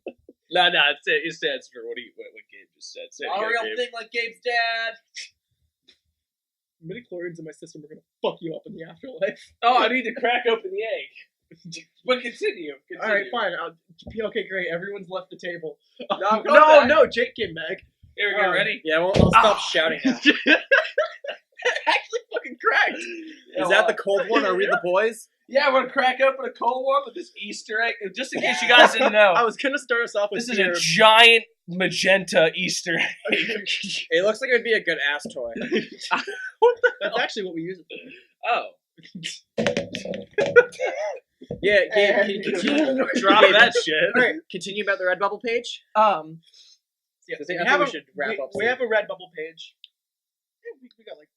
No, it stands for what Gabe just said. Say it Not a again, real Gabe. thing like Gabe's dad. Midichlorians in my system are gonna fuck you up in the afterlife. Oh, I need to crack open the egg. But continue. All right, fine. Okay, great. Everyone's left the table. No, No, Jake came back. Here we go. Ready? Yeah, I'll stop shouting now. Actually, fucking cracked. Is that the cold one? Are we the boys? Yeah, we're gonna crack open a cold one with this Easter egg. Just in case you guys didn't know, I was gonna start us off with this is beer. a giant magenta Easter egg. It looks like it would be a good ass toy. That's actually what we use it for. Oh, Yeah, Gabe, can you continue? drop that shit. All right, continue about the Redbubble page. Yeah, I think we have we a- should wrap up We soon. have a Redbubble page. Yeah, we got like.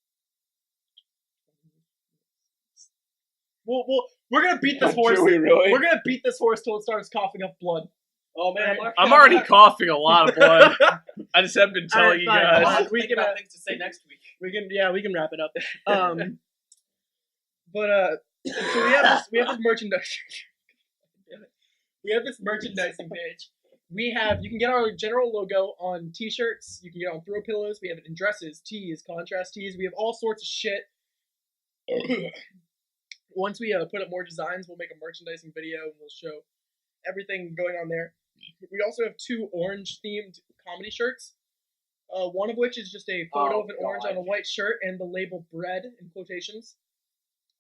We're gonna beat this horse. Do we really? We're gonna beat this horse till it starts coughing up blood. Oh man, I'm already coughing a lot of blood. I just haven't been telling you All right, fine. guys. We can things to say next week. we can wrap it up. So we have this merchandise. We have this merchandising page. You can get our general logo on t-shirts. You can get it on throw pillows. We have it in dresses, tees, contrast tees. We have all sorts of shit. Once we put up more designs, we'll make a merchandising video and we'll show everything going on there. We also have 2 orange themed comedy shirts. One of which is just a photo of an orange on a white shirt and the label bread in quotations.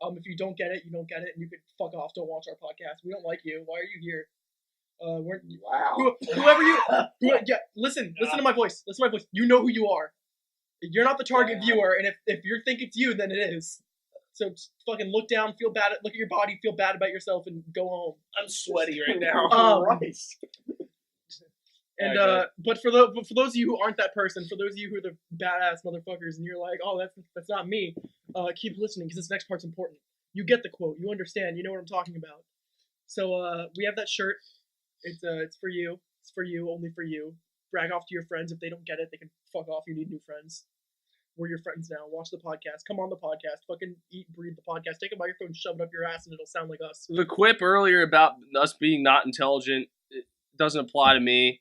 If you don't get it, you don't get it, and you can fuck off. Don't watch our podcast. We don't like you. Why are you here? Whoever you, listen to my voice. Listen to my voice. You know who you are. You're not the target viewer, and if you think it's you, then it is. So just fucking look down, look at your body, feel bad about yourself, and go home. I'm sweaty right now. And but for those of you who aren't that person, for those of you who are the badass motherfuckers, and you're like, oh, that's not me, keep listening because this next part's important. You get the quote, you understand, you know what I'm talking about. So we have that shirt. It's for you. It's for you, only for you. Brag off to your friends. If they don't get it, they can fuck off. You need new friends. We're your friends now. Watch the podcast. Come on the podcast. Fucking eat, breathe the podcast. Take a microphone, shove it up your ass, and it'll sound like us. The quip earlier about us being not intelligent, it doesn't apply to me.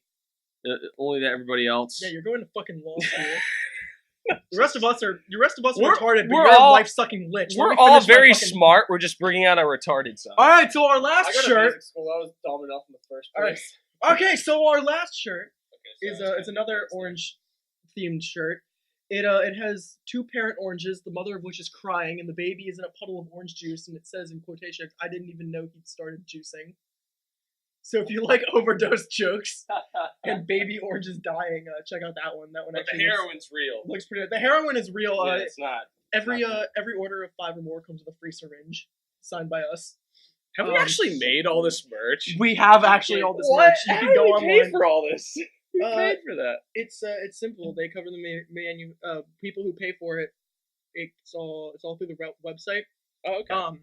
Only to everybody else. Yeah, you're going to fucking law school. The rest of us are We're- retarded, but we're you're all- a life-sucking lich. Let We're me all finish my very fucking- smart. We're just bringing out our retarded side. All right, so our last I go to shirt. music school. I was dumb enough in the first All right. place. Okay, so our last shirt Okay, is so it's another orange themed shirt. It has 2 parent oranges, the mother of which is crying, and the baby is in a puddle of orange juice, and it says in quotations, "I didn't even know he'd started juicing." So if you like overdose jokes and baby oranges dying, check out that one. That one But the actually heroin's real. looks pretty. The heroin is real. Yeah, it's not. Every order of 5 or more comes with a free syringe, signed by us. Have we actually made all this merch? We have actually all this What? merch. You How can do go we online. pay for all this? We paid for that. It's simple. They cover the menu. People who pay for it. It's all through the website. Oh, okay.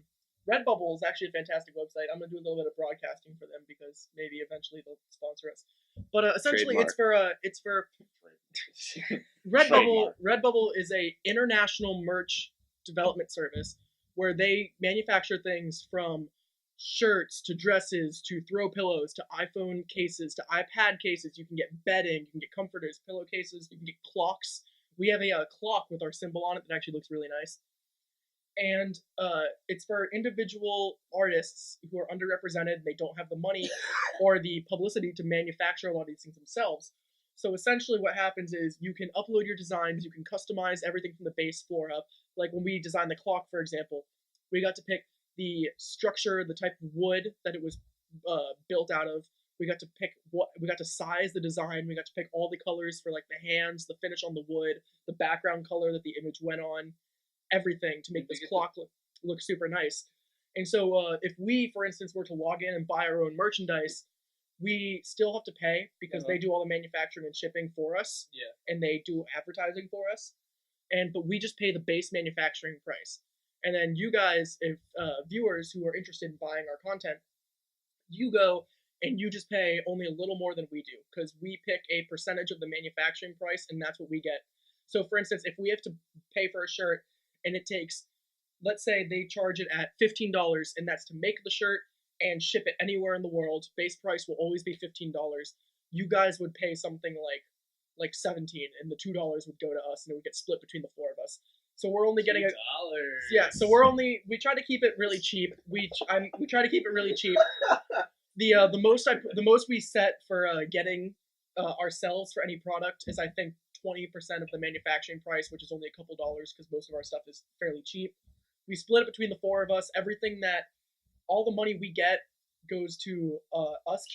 Redbubble is actually a fantastic website. I'm gonna do a little bit of broadcasting for them because maybe eventually they'll sponsor us. But essentially, it's for Redbubble. Redbubble is a international merch development service where they manufacture things from shirts to dresses to throw pillows to iPhone cases to iPad cases. You can get bedding, you can get comforters, pillowcases, you can get clocks. We have a clock with our symbol on it that actually looks really nice. And it's for individual artists who are underrepresented. They don't have the money or the publicity to manufacture a lot of these things themselves. So essentially what happens is you can upload your designs, you can customize everything from the base floor up. Like when we designed the clock, for example, we got to pick the structure, the type of wood that it was built out of. We got to size the design. We got to pick all the colors for like the hands, the finish on the wood, the background color that the image went on, everything to make this clock look super nice. And so if we, for instance, were to log in and buy our own merchandise, we still have to pay because they do all the manufacturing and shipping for us. Yeah. And they do advertising for us. But we just pay the base manufacturing price. And then you guys, if viewers who are interested in buying our content, You go and you just pay only a little more than we do because we pick a percentage of the manufacturing price and that's what we get. So, for instance, if we have to pay for a shirt and it takes, let's say they charge it at $15 and that's to make the shirt and ship it anywhere in the world, base price will always be $15. You guys would pay something like 17 and the $2 would go to us and it would get split between the four of us. So we're only getting $2. so we try to keep it really cheap. We try to keep it really cheap. The most we set for getting ourselves for any product is I think 20% of the manufacturing price, which is only a couple dollars because most of our stuff is fairly cheap. We split it between the four of us. All the money we get goes to us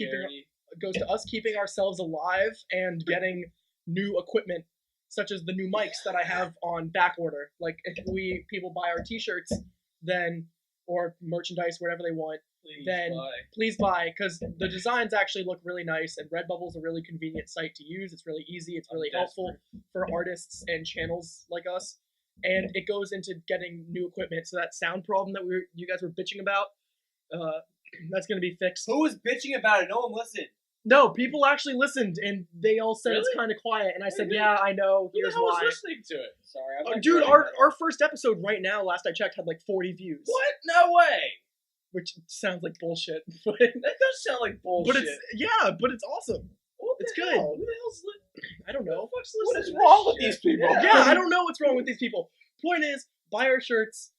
keeping ourselves alive and getting new equipment, such as the new mics that I have on back order. Like if people buy our T-shirts, then or merchandise, whatever they want, please buy because the designs actually look really nice and Redbubble's a really convenient site to use. It's really easy. It's really helpful for artists and channels like us. And it goes into getting new equipment. So that sound problem that you guys were bitching about, that's going to be fixed. Who was bitching about it? No one listened. No, people actually listened, and they all said it's Really? kind of quiet. And I said, yeah, I know. Who the Here's hell was why. listening to it? Sorry, I'm not Dude, good our at it. first episode right now, last I checked, had like 40 views. What? No way. Which sounds like bullshit. But That does sound like bullshit. but it's awesome. It's good. Hell? Who the hell's I don't know. What is wrong with these people? Yeah, I don't know what's wrong with these people. Point is, buy our shirts,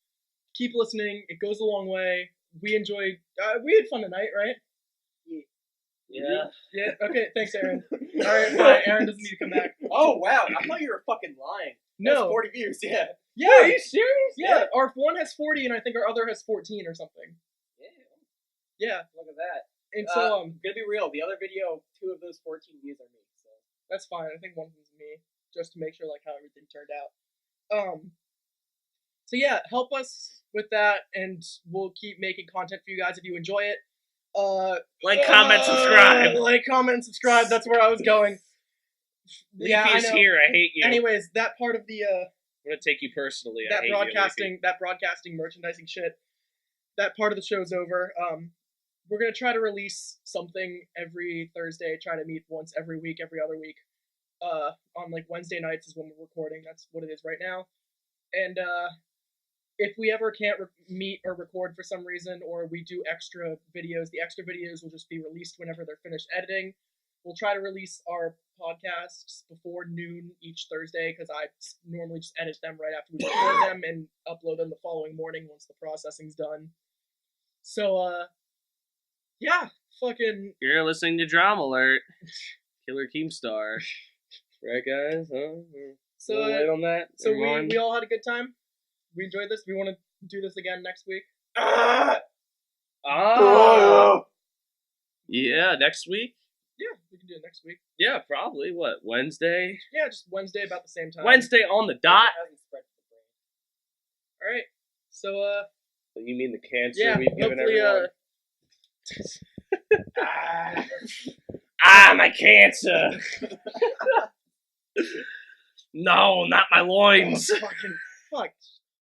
keep listening. It goes a long way. We enjoyed. We had fun tonight, right? Yeah. Yeah. Okay. Thanks, Aaron. All right. Bye. Aaron doesn't need to come back. Oh wow, I thought you were fucking lying. That's No. 40 views. Yeah. Yeah. Are you serious? Yeah. Our one has 40, and I think our other has 14 or something. Yeah. Look at that. And so Gonna be real. The other video, 2 of those 14 views are me. So that's fine. I think one of them is me, just to make sure like how everything turned out. So yeah, help us with that, and we'll keep making content for you guys if you enjoy it. Like, comment, subscribe. Like, comment, subscribe. That's where I was going. Yeah, I Leafy's know. here. I hate you. Anyways, that part of the I'm gonna take you personally. I that hate broadcasting merchandising shit, that part of the show's over. We're gonna try to release something every Thursday. Try to meet once every week, every other week. On like Wednesday nights is when we're recording. That's what it is right now. And if we ever can't meet or record for some reason, or we do extra videos, the extra videos will just be released whenever they're finished editing. We'll try to release our podcasts before noon each Thursday because I normally just edit them right after we record them and upload them the following morning once the processing's done. So, yeah, fucking... You're listening to Drama Alert. Killer Keemstar. Right, guys? Huh? So, late on that? so Everyone? we all had a good time? We enjoyed this? We want to do this again next week? Yeah, next week? Yeah, we can do it next week. Yeah, probably. What, Wednesday? Yeah, just Wednesday about the same time. Wednesday on the dot? It hasn't spread to the brain. Alright. So, You mean the cancer yeah, we've given hopefully, everyone? My cancer! No, not my loins! fucking